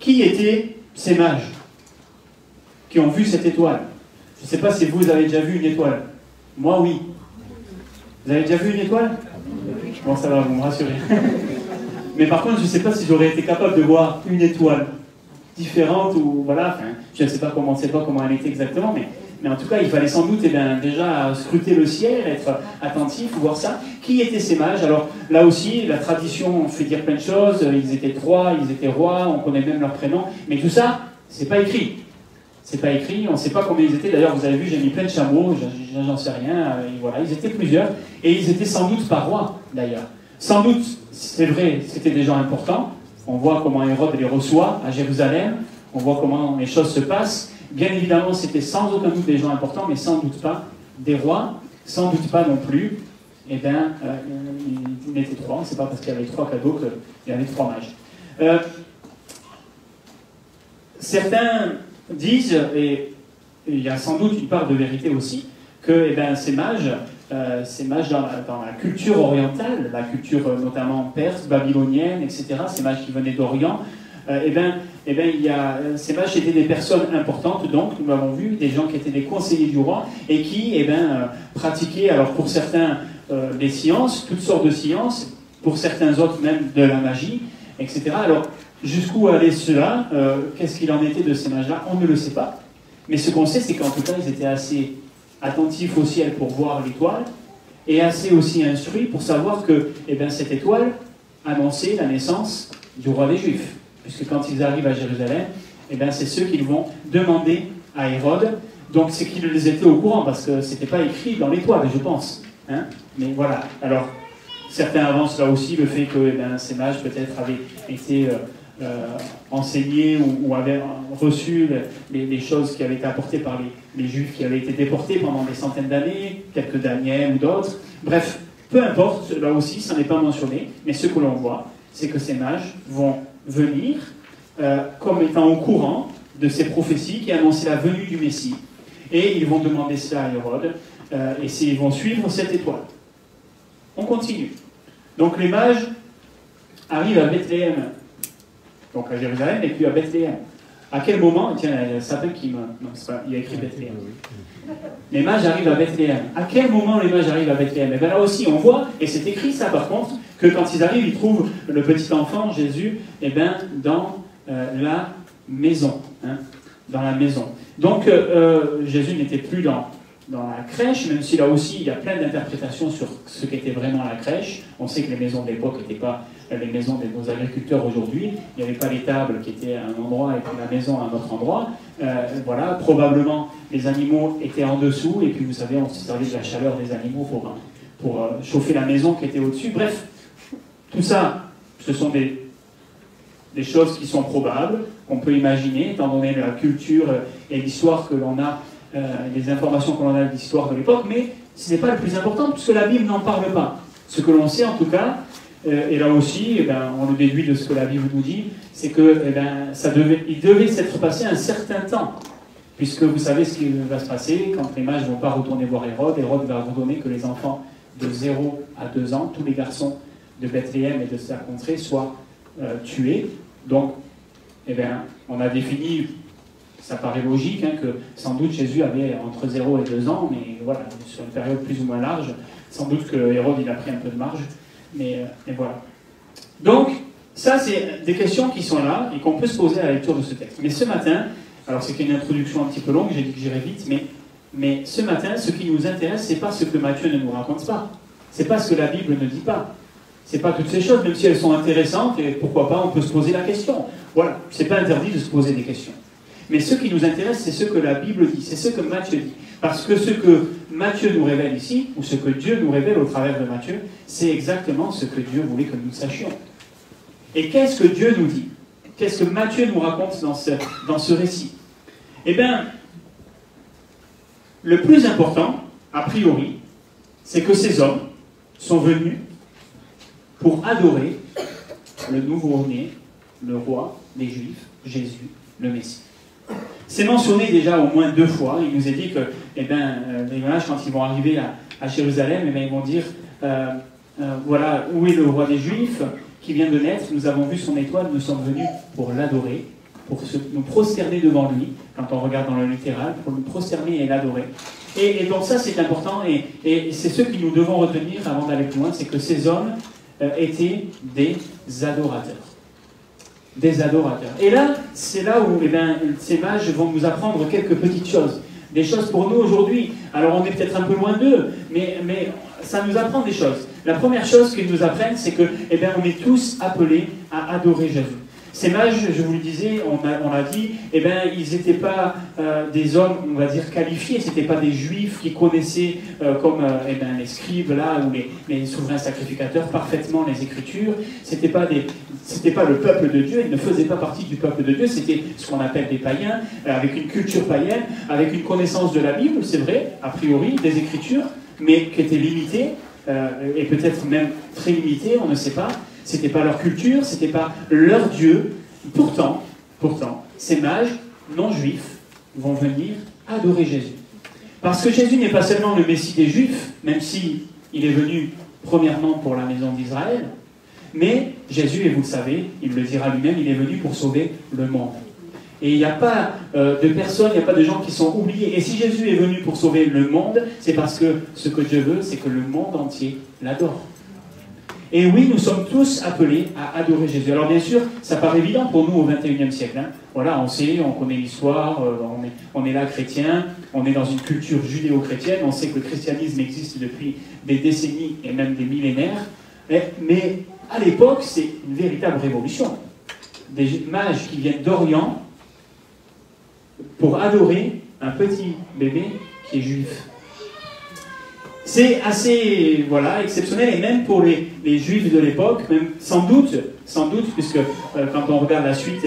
Qui étaient ces mages qui ont vu cette étoile? Je ne sais pas si vous avez déjà vu une étoile. Moi, oui. Vous avez déjà vu une étoile? Bon, ça va, vous me rassurez. Mais par contre, je ne sais pas si j'aurais été capable de voir une étoile différente ou voilà. Enfin, je ne sais pas comment elle était exactement, mais en tout cas, il fallait sans doute déjà scruter le ciel, être attentif, voir ça. Qui étaient ces mages? Alors là aussi, la tradition fait dire plein de choses. Ils étaient 3, ils étaient rois, on connaît même leurs prénoms. Mais tout ça, c'est pas écrit. C'est pas écrit, on ne sait pas combien ils étaient. D'ailleurs, vous avez vu, j'ai mis plein de chameaux, j'en sais rien. Et voilà, ils étaient plusieurs. Et ils étaient sans doute pas rois, d'ailleurs. Sans doute, c'est vrai, c'était des gens importants. On voit comment Hérode les reçoit à Jérusalem. On voit comment les choses se passent. Bien évidemment, c'était sans aucun doute des gens importants, mais sans doute pas des rois. Sans doute pas non plus. Eh bien, il était 3. C'est pas parce qu'il y avait 3 cadeaux qu'il y avait 3 mages. Certains disent, et il y a sans doute une part de vérité aussi, que ces mages dans la culture orientale, la culture notamment perse, babylonienne, etc., ces mages qui venaient d'Orient, ces mages étaient des personnes importantes, donc, nous l'avons vu, des gens qui étaient des conseillers du roi, et qui pratiquaient, alors pour certains, des sciences, toutes sortes de sciences, pour certains autres même de la magie, etc. Alors, jusqu'où allait cela? Qu'est-ce qu'il en était de ces mages-là? On ne le sait pas. Mais ce qu'on sait, c'est qu'en tout cas, ils étaient assez attentifs au ciel pour voir l'étoile, et assez aussi instruits pour savoir que cette étoile annonçait la naissance du roi des Juifs. Puisque quand ils arrivent à Jérusalem, c'est ceux qu'ils vont demander à Hérode. Donc c'est qu'ils étaient au courant, parce que ce n'était pas écrit dans l'étoile, je pense. Hein? Mais voilà. Alors, certains avancent là aussi le fait que ces mages peut-être avaient été enseignés ou avaient reçu les choses qui avaient été apportées par les Juifs qui avaient été déportés pendant des centaines d'années, quelques Daniel ou d'autres. Bref, peu importe, là aussi, ça n'est pas mentionné, mais ce que l'on voit, c'est que ces mages vont venir comme étant au courant de ces prophéties qui annonçaient la venue du Messie. Et ils vont demander cela à Hérode, et ils vont suivre cette étoile. On continue. Donc les mages arrivent à Bethléem, donc à Jérusalem, et puis à Bethléem. À quel moment? Tiens, il y a certains qui me... Non, c'est pas... il y a écrit Bethléem. Les mages arrivent à Bethléem. À quel moment les mages arrivent à Bethléem? Et bien là aussi, on voit, et c'est écrit ça par contre, que quand ils arrivent, ils trouvent le petit enfant, Jésus, dans la maison. Hein, dans la maison. Donc, Jésus n'était plus dans la crèche, même si là aussi, il y a plein d'interprétations sur ce qu'était vraiment la crèche. On sait que les maisons de l'époque n'étaient pas les maisons de nos agriculteurs aujourd'hui. Il n'y avait pas les tables qui étaient à un endroit et puis la maison à un autre endroit. Voilà, probablement, les animaux étaient en dessous, et puis vous savez, on se servait de la chaleur des animaux pour chauffer la maison qui était au-dessus. Bref, tout ça, ce sont des choses qui sont probables, qu'on peut imaginer, étant donné la culture et l'histoire que l'on a, les informations que l'on a de l'histoire de l'époque, mais ce n'est pas le plus important, puisque la Bible n'en parle pas. Ce que l'on sait en tout cas, et là aussi, on le déduit de ce que la Bible nous dit, c'est que il devait s'être passé un certain temps, puisque vous savez ce qui va se passer quand les mages ne vont pas retourner voir Hérode. Hérode va ordonner que les enfants de 0 à 2 ans, tous les garçons de Bethléem et de sa contrée, soient tués. Donc, on a défini, ça paraît logique, que sans doute Jésus avait entre 0 et 2 ans, mais voilà, sur une période plus ou moins large. Sans doute que Hérode, il a pris un peu de marge, mais voilà. Donc, ça, c'est des questions qui sont là et qu'on peut se poser à la lecture de ce texte. Mais ce matin, alors c'est une introduction un petit peu longue, j'ai dit que j'irais vite, mais ce matin, ce qui nous intéresse, c'est pas ce que Matthieu ne nous raconte pas. C'est pas ce que la Bible ne dit pas. C'est pas toutes ces choses, même si elles sont intéressantes, et pourquoi pas, on peut se poser la question. Voilà, c'est pas interdit de se poser des questions. Mais ce qui nous intéresse, c'est ce que la Bible dit, c'est ce que Matthieu dit. Parce que ce que Matthieu nous révèle ici, ou ce que Dieu nous révèle au travers de Matthieu, c'est exactement ce que Dieu voulait que nous sachions. Et qu'est-ce que Dieu nous dit? Qu'est-ce que Matthieu nous raconte dans ce récit? Eh bien, le plus important, a priori, c'est que ces hommes sont venus pour adorer le nouveau-né, le roi des Juifs, Jésus, le Messie. C'est mentionné déjà au moins 2 fois. Il nous est dit que les mages, quand ils vont arriver à Jérusalem, ils vont dire voilà, où est le roi des Juifs qui vient de naître? Nous avons vu son étoile, nous sommes venus pour l'adorer, pour nous prosterner devant lui, quand on regarde dans le littéral, pour nous prosterner et l'adorer. Et donc ça, c'est important, et c'est ce que nous devons retenir avant d'aller plus loin, c'est que ces hommes étaient des adorateurs. Des adorateurs. Et là, c'est là où ces mages vont nous apprendre quelques petites choses. Des choses pour nous aujourd'hui. Alors on est peut-être un peu loin d'eux, mais ça nous apprend des choses. La première chose qu'ils nous apprennent, c'est que on est tous appelés à adorer Jésus. Ces mages, je vous le disais, on l'a dit, ils n'étaient pas des hommes, on va dire, qualifiés, ce n'étaient pas des juifs qui connaissaient, comme les scribes, là, ou les souverains sacrificateurs, parfaitement les Écritures. C'était pas le peuple de Dieu, ils ne faisaient pas partie du peuple de Dieu, c'était ce qu'on appelle des païens, avec une culture païenne, avec une connaissance de la Bible, c'est vrai, a priori, des Écritures, mais qui était limitée, et peut-être même très limitée, on ne sait pas. C'était pas leur culture, c'était pas leur Dieu. Pourtant, ces mages non-juifs vont venir adorer Jésus. Parce que Jésus n'est pas seulement le Messie des Juifs, même si il est venu premièrement pour la maison d'Israël, mais Jésus, et vous le savez, il le dira lui-même, il est venu pour sauver le monde. Et il n'y a pas de personnes, il n'y a pas de gens qui sont oubliés. Et si Jésus est venu pour sauver le monde, c'est parce que ce que Dieu veut, c'est que le monde entier l'adore. Et oui, nous sommes tous appelés à adorer Jésus. Alors bien sûr, ça paraît évident pour nous au XXIe siècle. Hein. Voilà, on sait, on connaît l'histoire, on est là chrétien, on est dans une culture judéo-chrétienne, on sait que le christianisme existe depuis des décennies et même des millénaires. Mais à l'époque, c'est une véritable révolution. Des mages qui viennent d'Orient pour adorer un petit bébé qui est juif. C'est assez exceptionnel, et même pour les juifs de l'époque, même sans doute, puisque quand on regarde la suite,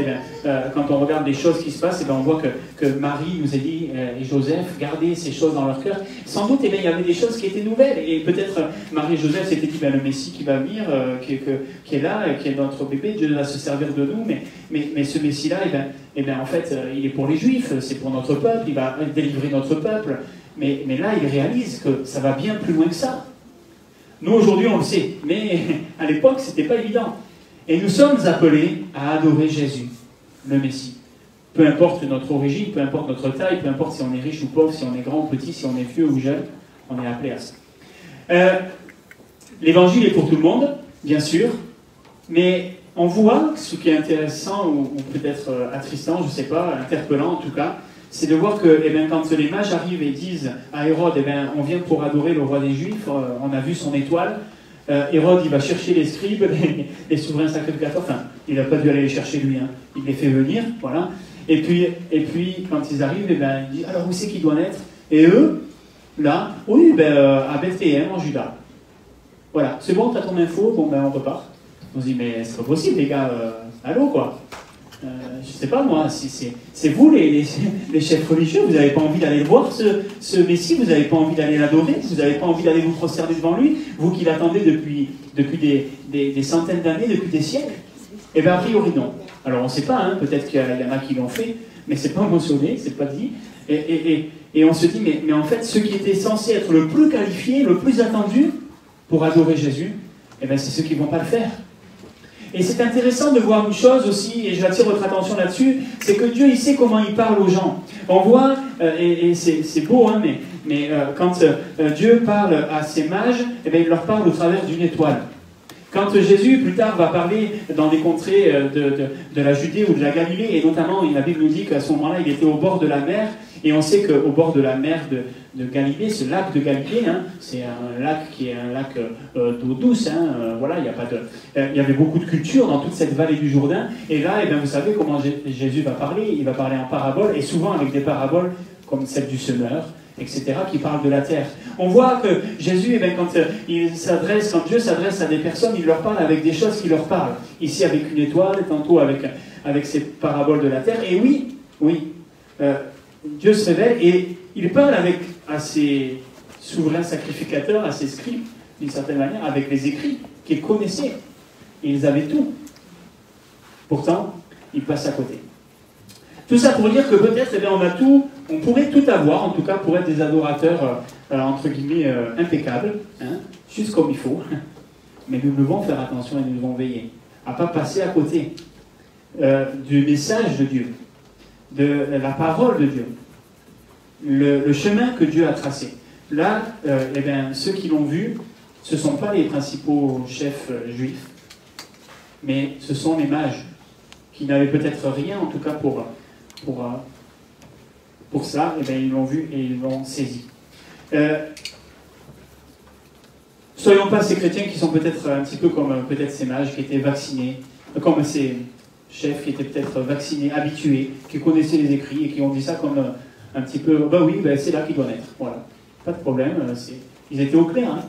quand on regarde les choses qui se passent, on voit que Marie nous a dit, et Joseph, gardez ces choses dans leur cœur. Sans doute, il y avait des choses qui étaient nouvelles, et peut-être Marie et Joseph s'étaient dit, le Messie qui va venir, qui est là, qui est notre bébé, Dieu va se servir de nous, mais ce Messie-là, en fait, il est pour les Juifs, c'est pour notre peuple, il va délivrer notre peuple. Mais là, il réalise que ça va bien plus loin que ça. Nous, aujourd'hui, on le sait. Mais à l'époque, ce n'était pas évident. Et nous sommes appelés à adorer Jésus, le Messie. Peu importe notre origine, peu importe notre taille, peu importe si on est riche ou pauvre, si on est grand ou petit, si on est vieux ou jeune, on est appelé à ça. L'évangile est pour tout le monde, bien sûr. Mais on voit, ce qui est intéressant ou peut-être attristant, je ne sais pas, interpellant en tout cas, c'est de voir que quand les mages arrivent et disent à Hérode, on vient pour adorer le roi des Juifs, on a vu son étoile, Hérode, il va chercher les scribes, les souverains sacrificateurs, enfin, il n'a pas dû aller les chercher lui, hein. Il les fait venir, voilà. Et puis quand ils arrivent, il dit, alors où c'est qu'il doit naître? Et eux, là, oui, à Bethléem, en Juda. Voilà, c'est bon, t'as ton info, bon, on repart. On se dit, mais c'est pas possible, les gars, allô, quoi. Je sais pas moi, c'est vous les chefs religieux, vous n'avez pas envie d'aller voir ce Messie, vous n'avez pas envie d'aller l'adorer, vous n'avez pas envie d'aller vous prosterner devant lui, vous qui l'attendez depuis des centaines d'années, depuis des siècles. Eh bien a priori non. Alors on ne sait pas, hein, peut-être qu'il y en a qui l'ont fait, mais c'est pas mentionné, c'est pas dit. Et on se dit, mais en fait, ceux qui étaient censés être le plus qualifiés, le plus attendus pour adorer Jésus, eh bien c'est ceux qui ne vont pas le faire. Et c'est intéressant de voir une chose aussi, et j'attire votre attention là-dessus, c'est que Dieu, il sait comment il parle aux gens. On voit, et c'est beau, hein, mais quand Dieu parle à ces mages, eh bien, il leur parle au travers d'une étoile. Quand Jésus, plus tard, va parler dans les contrées de la Judée ou de la Galilée, et notamment, la Bible nous dit qu'à ce moment-là, il était au bord de la mer, et on sait qu'au bord de la mer de Galilée, ce lac de Galilée, hein, c'est un lac qui est un lac d'eau douce, hein, voilà, il y avait beaucoup de culture dans toute cette vallée du Jourdain, et là, eh bien, vous savez comment Jésus va parler, il va parler en paraboles, et souvent avec des paraboles comme celle du semeur, etc., qui parlent de la terre. On voit que Jésus, eh bien, quand Dieu s'adresse à des personnes, il leur parle avec des choses qui leur parlent. Ici avec une étoile, tantôt avec ces paraboles de la terre, et oui, Dieu se révèle, et il parle à ses souverains sacrificateurs, à ses scribes, d'une certaine manière, avec les écrits qu'ils connaissaient. Et ils avaient tout. Pourtant, ils passent à côté. Tout ça pour dire que peut-être, eh bien, on pourrait tout avoir, en tout cas pour être des adorateurs, entre guillemets, impeccables, hein, juste comme il faut. Mais nous devons faire attention et nous devons veiller à ne pas passer à côté du message de Dieu, de la parole de Dieu, le chemin que Dieu a tracé. Là, eh bien, ceux qui l'ont vu ce ne sont pas les principaux chefs juifs, mais ce sont les mages, qui n'avaient peut-être rien, en tout cas pour ça, et bien ils l'ont vu et ils l'ont saisi. Soyons pas ces chrétiens qui sont peut-être un petit peu comme peut-être ces mages qui étaient vaccinés, comme ces chefs qui étaient peut-être vaccinés, habitués, qui connaissaient les écrits et qui ont dit ça comme un petit peu, bah oui, ben c'est là qu'il doit naître. Voilà, pas de problème, ils étaient au clair. Hein.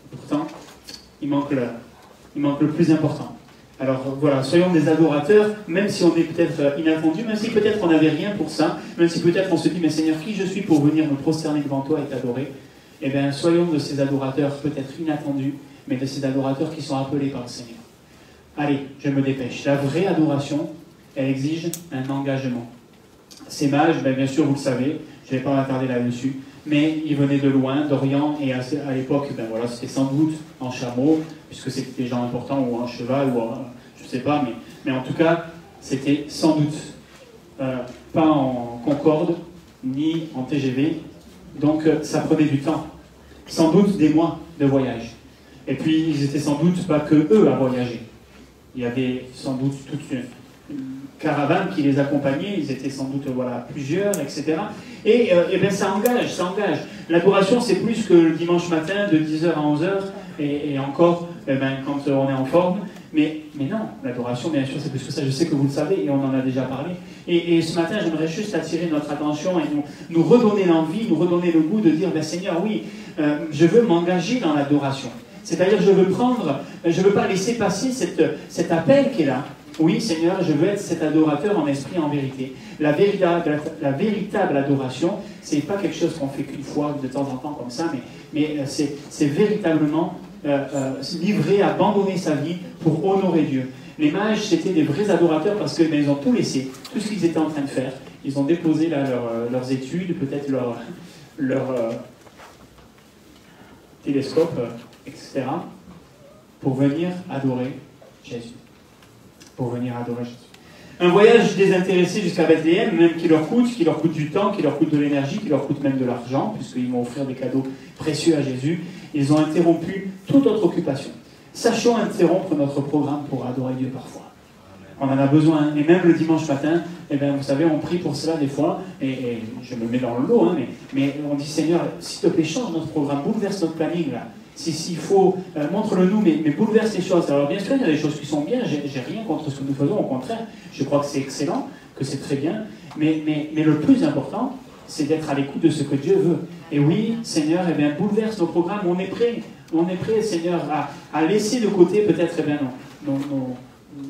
Pourtant, il manque le plus important. Alors voilà, soyons des adorateurs, même si on est peut-être inattendu, même si peut-être on n'avait rien pour ça, même si peut-être on se dit, mais Seigneur, qui je suis pour venir me prosterner devant toi et t'adorer? Eh bien, soyons de ces adorateurs peut-être inattendus, mais de ces adorateurs qui sont appelés par le Seigneur. Allez, je me dépêche. La vraie adoration, elle exige un engagement. Ces mages, bien sûr, vous le savez, je ne vais pas m'attarder là-dessus, mais ils venaient de loin, d'Orient, et à l'époque, ben voilà, c'était sans doute en chameau, puisque c'était des gens importants, ou en cheval, ou je ne sais pas, mais en tout cas, c'était sans doute pas en Concorde, ni en TGV, donc ça prenait du temps, sans doute des mois de voyage. Et puis, ils étaient sans doute pas que eux à voyager. Il y avait sans doute toute une caravane qui les accompagnait, ils étaient sans doute plusieurs, etc. Et bien ça engage. L'adoration, c'est plus que le dimanche matin de 10h à 11h, et encore quand on est en forme. Mais non, l'adoration, bien sûr, c'est plus que ça. Je sais que vous le savez, et on en a déjà parlé. Et ce matin, j'aimerais juste attirer notre attention et nous redonner l'envie, nous redonner le goût de dire, Seigneur, oui, je veux m'engager dans l'adoration. C'est-à-dire, je veux pas laisser passer cet appel qui est là. Oui, Seigneur, je veux être cet adorateur en esprit et en vérité. La véritable adoration, c'est pas quelque chose qu'on fait qu'une fois, de temps en temps, comme ça, mais c'est véritablement livrer, abandonner sa vie pour honorer Dieu. Les mages, c'était des vrais adorateurs parce qu'ils ont tout laissé, tout ce qu'ils étaient en train de faire. Ils ont déposé là leurs études, peut-être leur télescope, etc., pour venir adorer Jésus. Un voyage désintéressé jusqu'à Bethléem, même qui leur coûte du temps, qui leur coûte de l'énergie, qui leur coûte même de l'argent, puisqu'ils vont offrir des cadeaux précieux à Jésus, ils ont interrompu toute autre occupation. Sachons interrompre notre programme pour adorer Dieu parfois. On en a besoin, et même le dimanche matin, vous savez, on prie pour cela des fois, et je me mets dans le lot, mais on dit, Seigneur, s'il te plaît, change notre programme, bouleverse notre planning, là. S'il faut, montre-le-nous, mais bouleverse les choses. Alors bien sûr, il y a des choses qui sont bien, j'ai rien contre ce que nous faisons, au contraire, je crois que c'est excellent, que c'est très bien, mais le plus important, c'est d'être à l'écoute de ce que Dieu veut. Et oui, Seigneur, bouleverse nos programmes, on est prêt, Seigneur, à laisser de côté peut-être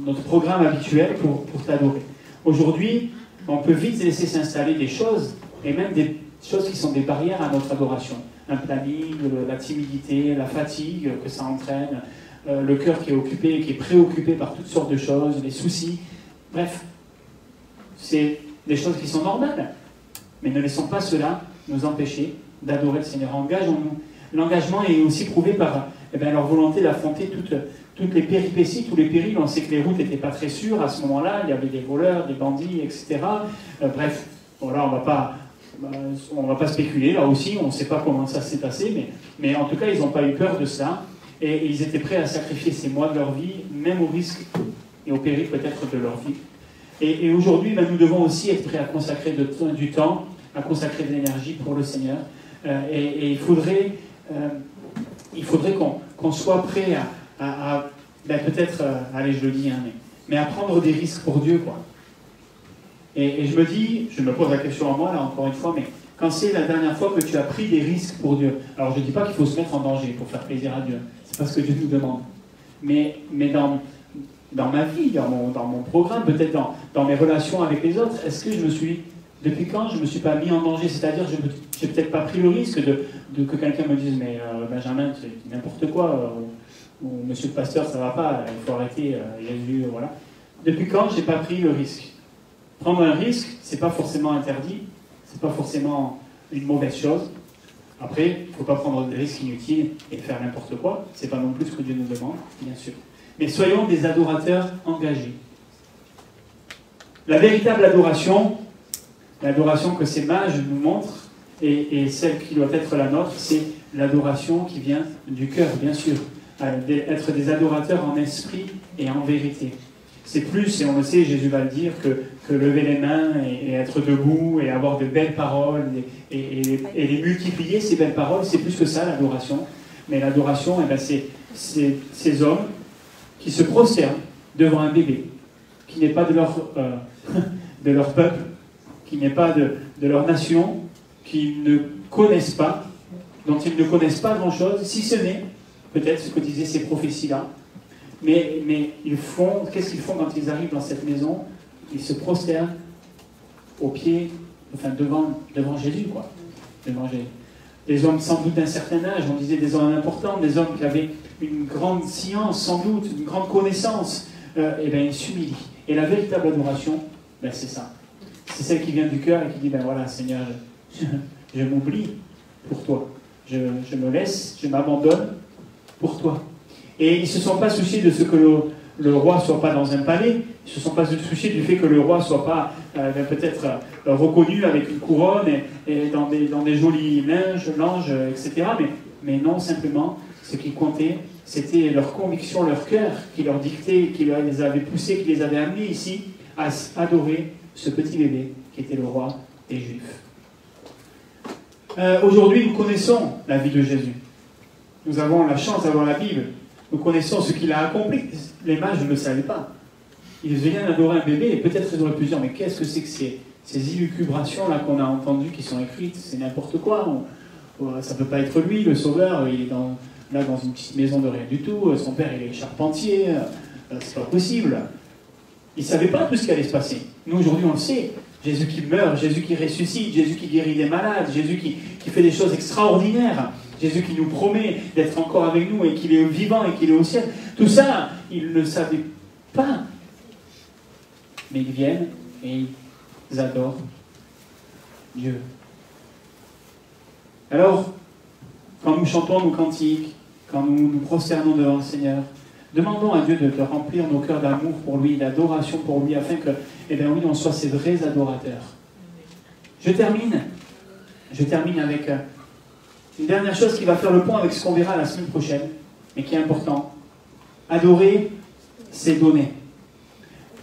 notre programme habituel pour t'adorer. Aujourd'hui, on peut vite laisser s'installer des choses, et même des choses qui sont des barrières à notre adoration. Un planning, la timidité, la fatigue que ça entraîne, le cœur qui est occupé, qui est préoccupé par toutes sortes de choses, les soucis. Bref, c'est des choses qui sont normales. Mais ne laissons pas cela nous empêcher d'adorer le Seigneur. Engageons-nous. L'engagement est aussi prouvé par leur volonté d'affronter toutes les péripéties, tous les périls. On sait que les routes n'étaient pas très sûres à ce moment-là. Il y avait des voleurs, des bandits, etc. Bref, voilà, on ne va pas spéculer, là aussi, on ne sait pas comment ça s'est passé, mais en tout cas, ils n'ont pas eu peur de ça, et ils étaient prêts à sacrifier ces mois de leur vie, même au risque et au péril peut-être de leur vie. Et aujourd'hui, nous devons aussi être prêts à consacrer du temps, à consacrer de l'énergie pour le Seigneur, et il faudrait qu'on soit prêt à peut-être, allez, je le dis, mais à prendre des risques pour Dieu, quoi. Et je me pose la question à moi, là, encore une fois, mais quand c'est la dernière fois que tu as pris des risques pour Dieu? Alors, je ne dis pas qu'il faut se mettre en danger pour faire plaisir à Dieu. C'est pas ce que Dieu nous demande. Mais dans ma vie, dans mon programme, peut-être dans mes relations avec les autres, est-ce que depuis quand je ne me suis pas mis en danger? C'est-à-dire, je n'ai peut-être pas pris le risque que quelqu'un me dise, mais Benjamin, c'est n'importe quoi, ou monsieur le pasteur, ça ne va pas, il faut arrêter, Jésus, voilà. Depuis quand je n'ai pas pris le risque? Prendre un risque, ce n'est pas forcément interdit, ce n'est pas forcément une mauvaise chose. Après, il ne faut pas prendre des risques inutiles et faire n'importe quoi. Ce n'est pas non plus ce que Dieu nous demande, bien sûr. Mais soyons des adorateurs engagés. La véritable adoration, l'adoration que ces mages nous montrent, Et celle qui doit être la nôtre, c'est l'adoration qui vient du cœur, bien sûr. Être des adorateurs en esprit et en vérité. C'est plus, et on le sait, Jésus va le dire, que lever les mains et être debout et avoir de belles paroles et les multiplier, ces belles paroles, c'est plus que ça, l'adoration. Mais l'adoration, c'est ces hommes qui se prosternent devant un bébé, qui n'est pas de leur peuple, qui n'est pas de leur nation, qu'ils ne connaissent pas, dont ils ne connaissent pas grand-chose, si ce n'est peut-être ce que disaient ces prophéties-là. Mais qu'est-ce qu'ils font quand ils arrivent dans cette maison? Ils se prosternent aux pieds, devant Jésus, quoi. Devant Jésus. Des hommes sans doute d'un certain âge, on disait des hommes importants, des hommes qui avaient une grande science, sans doute, une grande connaissance, ils s'humilient. Et la véritable adoration, c'est ça. C'est celle qui vient du cœur et qui dit, voilà, Seigneur, je m'oublie pour toi. Je me laisse, je m'abandonne pour toi. Et ils ne se sont pas souciés de ce que le roi ne soit pas dans un palais. Ils ne se sont pas souciés du fait que le roi ne soit pas peut-être reconnu avec une couronne et dans des jolis langes, etc. Mais non, simplement, ce qui comptait, c'était leur conviction, leur cœur qui leur dictait, qui les avait poussés, qui les avait amenés ici à adorer ce petit bébé qui était le roi des Juifs. Aujourd'hui, nous connaissons la vie de Jésus. Nous avons la chance d'avoir la Bible. Nous connaissons ce qu'il a accompli. Les mages ne le savaient pas. Ils viennent adorer un bébé et peut-être ils auraient pu dire, mais qu'est-ce que c'est que ces élucubrations-là qu'on a entendues, qui sont écrites? C'est n'importe quoi. Ça ne peut pas être lui, le sauveur. Il est dans une petite maison de rien du tout. Son père, il est charpentier. C'est pas possible. Ils ne savaient pas tout ce qui allait se passer. Nous, aujourd'hui, on le sait. Jésus qui meurt, Jésus qui ressuscite, Jésus qui guérit les malades, Jésus qui fait des choses extraordinaires, Jésus qui nous promet d'être encore avec nous et qu'il est vivant et qu'il est au ciel. Tout ça, ils ne le savaient pas. Mais ils viennent et ils adorent Dieu. Alors, quand nous chantons nos cantiques, quand nous nous prosternons devant le Seigneur, demandons à Dieu de remplir nos cœurs d'amour pour lui, d'adoration pour lui, afin que, on soit ses vrais adorateurs. Je termine avec une dernière chose qui va faire le pont avec ce qu'on verra la semaine prochaine, mais qui est important. Adorer, c'est donner.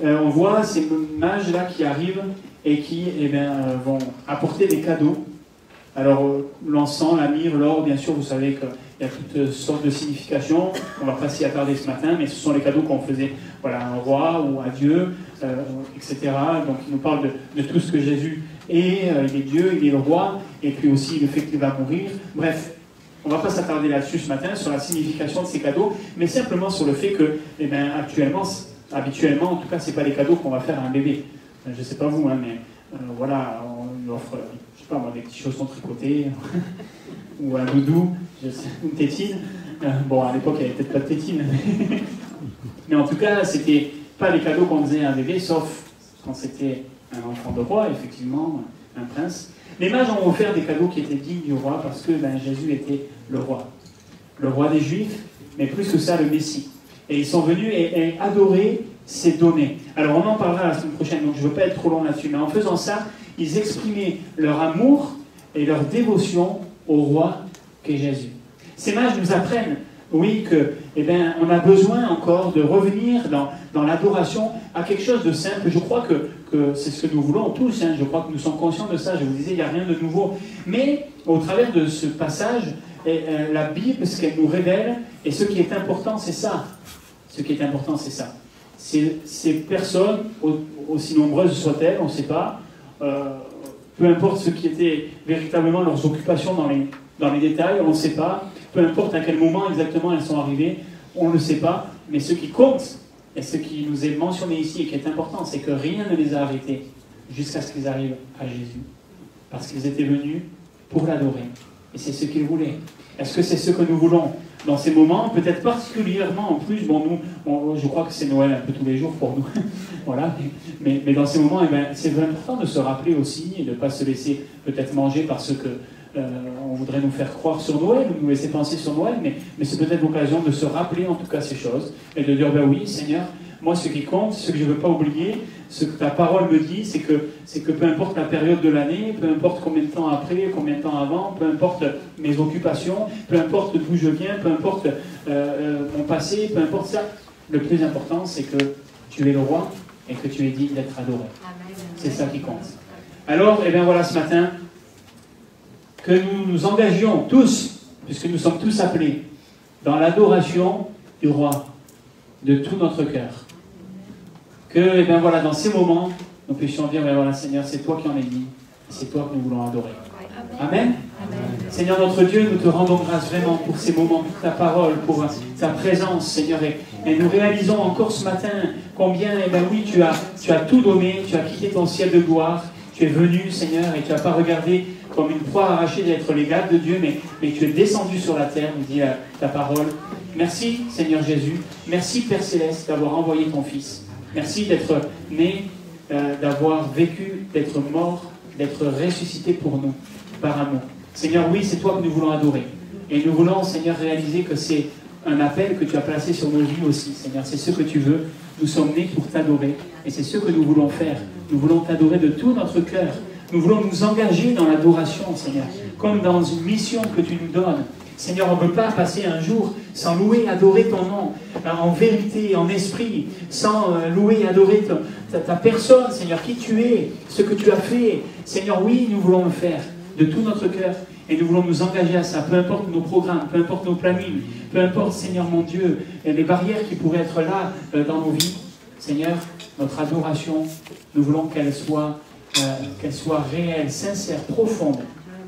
On voit ces mages-là qui arrivent et qui vont apporter des cadeaux. Alors, l'encens, la myrrhe, l'or, bien sûr, vous savez qu'il y a toutes sortes de significations. On ne va pas s'y attarder ce matin, mais ce sont les cadeaux qu'on faisait à un roi ou à Dieu, etc. Donc, il nous parle de tout ce que Jésus est. Il est Dieu, il est le roi, et puis aussi le fait qu'il va mourir. Bref, on ne va pas s'attarder là-dessus ce matin, sur la signification de ces cadeaux, mais simplement sur le fait que, habituellement, en tout cas, ce n'est pas les cadeaux qu'on va faire à un bébé. Je ne sais pas vous, mais voilà, on lui offre, je sais pas moi, des petits chaussons tricotés, ou un doudou, une tétine. Bon, à l'époque, il n'y avait peut-être pas de tétine. Mais en tout cas, c'était pas les cadeaux qu'on faisait à un bébé, sauf quand c'était un enfant de roi, effectivement, un prince. Les mages ont offert des cadeaux qui étaient dignes du roi, parce que Jésus était le roi des Juifs, mais plus que ça, le Messie. Et ils sont venus et adorer ces données. Alors, on en parlera la semaine prochaine, donc je ne veux pas être trop long là-dessus, mais en faisant ça, ils exprimaient leur amour et leur dévotion au roi qu'est Jésus. Ces mages nous apprennent, oui, on a besoin encore de revenir dans l'adoration à quelque chose de simple. Je crois que c'est ce que nous voulons tous, je crois que nous sommes conscients de ça. Je vous disais, il n'y a rien de nouveau. Mais au travers de ce passage, la Bible, ce qu'elle nous révèle, et ce qui est important, c'est ça. Ce qui est important, c'est ça. Ces personnes, aussi nombreuses soient-elles, on ne sait pas, peu importe ce qui était véritablement leurs occupations dans les détails, on ne sait pas, peu importe à quel moment exactement elles sont arrivées, on ne le sait pas, mais ce qui compte, et ce qui nous est mentionné ici et qui est important, c'est que rien ne les a arrêtés jusqu'à ce qu'ils arrivent à Jésus, parce qu'ils étaient venus pour l'adorer, et c'est ce qu'ils voulaient. Est-ce que c'est ce que nous voulons dans ces moments, peut-être particulièrement en plus, je crois que c'est Noël un peu tous les jours pour nous, voilà, mais dans ces moments, c'est vraiment important de se rappeler aussi et de ne pas se laisser peut-être manger parce que on voudrait nous faire croire sur Noël, ou nous laisser penser sur Noël, mais c'est peut-être l'occasion de se rappeler en tout cas ces choses et de dire, oui, Seigneur, Moi, ce qui compte, ce que je ne veux pas oublier, ce que ta parole me dit, c'est que peu importe la période de l'année, peu importe combien de temps après, combien de temps avant, peu importe mes occupations, peu importe d'où je viens, peu importe mon passé, peu importe ça, le plus important, c'est que tu es le roi et que tu es digne d'être adoré. C'est ça qui compte. Alors, eh bien voilà, ce matin, que nous nous engagions tous, puisque nous sommes tous appelés, dans l'adoration du roi, de tout notre cœur. Que, eh bien voilà, dans ces moments, nous puissions dire, ben voilà, Seigneur, c'est toi qui en es digne, c'est toi que nous voulons adorer. Amen. Amen. Seigneur notre Dieu, nous te rendons grâce vraiment pour ces moments, pour ta parole, pour ta présence, Seigneur. Et nous réalisons encore ce matin combien, eh bien oui, tu as tout donné, tu as quitté ton ciel de gloire, tu es venu, Seigneur, et tu n'as pas regardé comme une proie arrachée d'être l'égal de Dieu, mais tu es descendu sur la terre, nous dit ta parole. Merci, Seigneur Jésus. Merci, Père Céleste, d'avoir envoyé ton Fils. Merci d'être né, d'avoir vécu, d'être mort, d'être ressuscité pour nous, par amour. Seigneur, oui, c'est toi que nous voulons adorer. Et nous voulons, Seigneur, réaliser que c'est un appel que tu as placé sur nos vies aussi, Seigneur. C'est ce que tu veux. Nous sommes nés pour t'adorer. Et c'est ce que nous voulons faire. Nous voulons t'adorer de tout notre cœur. Nous voulons nous engager dans l'adoration, Seigneur, comme dans une mission que tu nous donnes. Seigneur, on ne peut pas passer un jour sans louer, adorer ton nom, en vérité, en esprit, sans louer, adorer ta personne, Seigneur, qui tu es, ce que tu as fait. Seigneur, oui, nous voulons le faire de tout notre cœur et nous voulons nous engager à ça, peu importe nos programmes, peu importe nos plannings, peu importe, Seigneur mon Dieu, les barrières qui pourraient être là dans nos vies. Seigneur, notre adoration, nous voulons qu'elle soit réelle, sincère, profonde,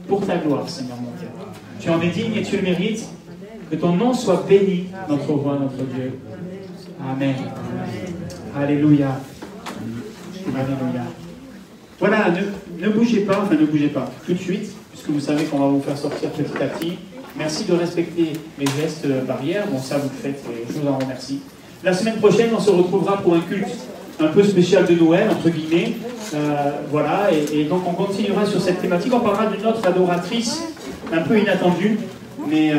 pour ta gloire, Seigneur mon Dieu. Tu en es digne et tu le mérites. Que ton nom soit béni, notre roi, notre Dieu. Amen. Alléluia. Alléluia. Voilà, ne bougez pas, tout de suite, puisque vous savez qu'on va vous faire sortir petit à petit. Merci de respecter les gestes barrières. Bon, ça, vous le faites, et je vous en remercie. La semaine prochaine, on se retrouvera pour un culte un peu spécial de Noël, entre guillemets. Voilà, et donc on continuera sur cette thématique. On parlera d'une autre adoratrice, un peu inattendue, mais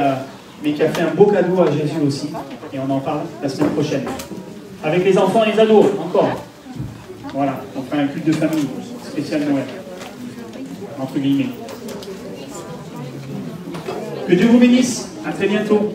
qui a fait un beau cadeau à Jésus aussi. Et on en parle la semaine prochaine. Avec les enfants et les ados, encore. Voilà, on fera un culte de famille, spécial Noël, entre guillemets. Que Dieu vous bénisse, à très bientôt.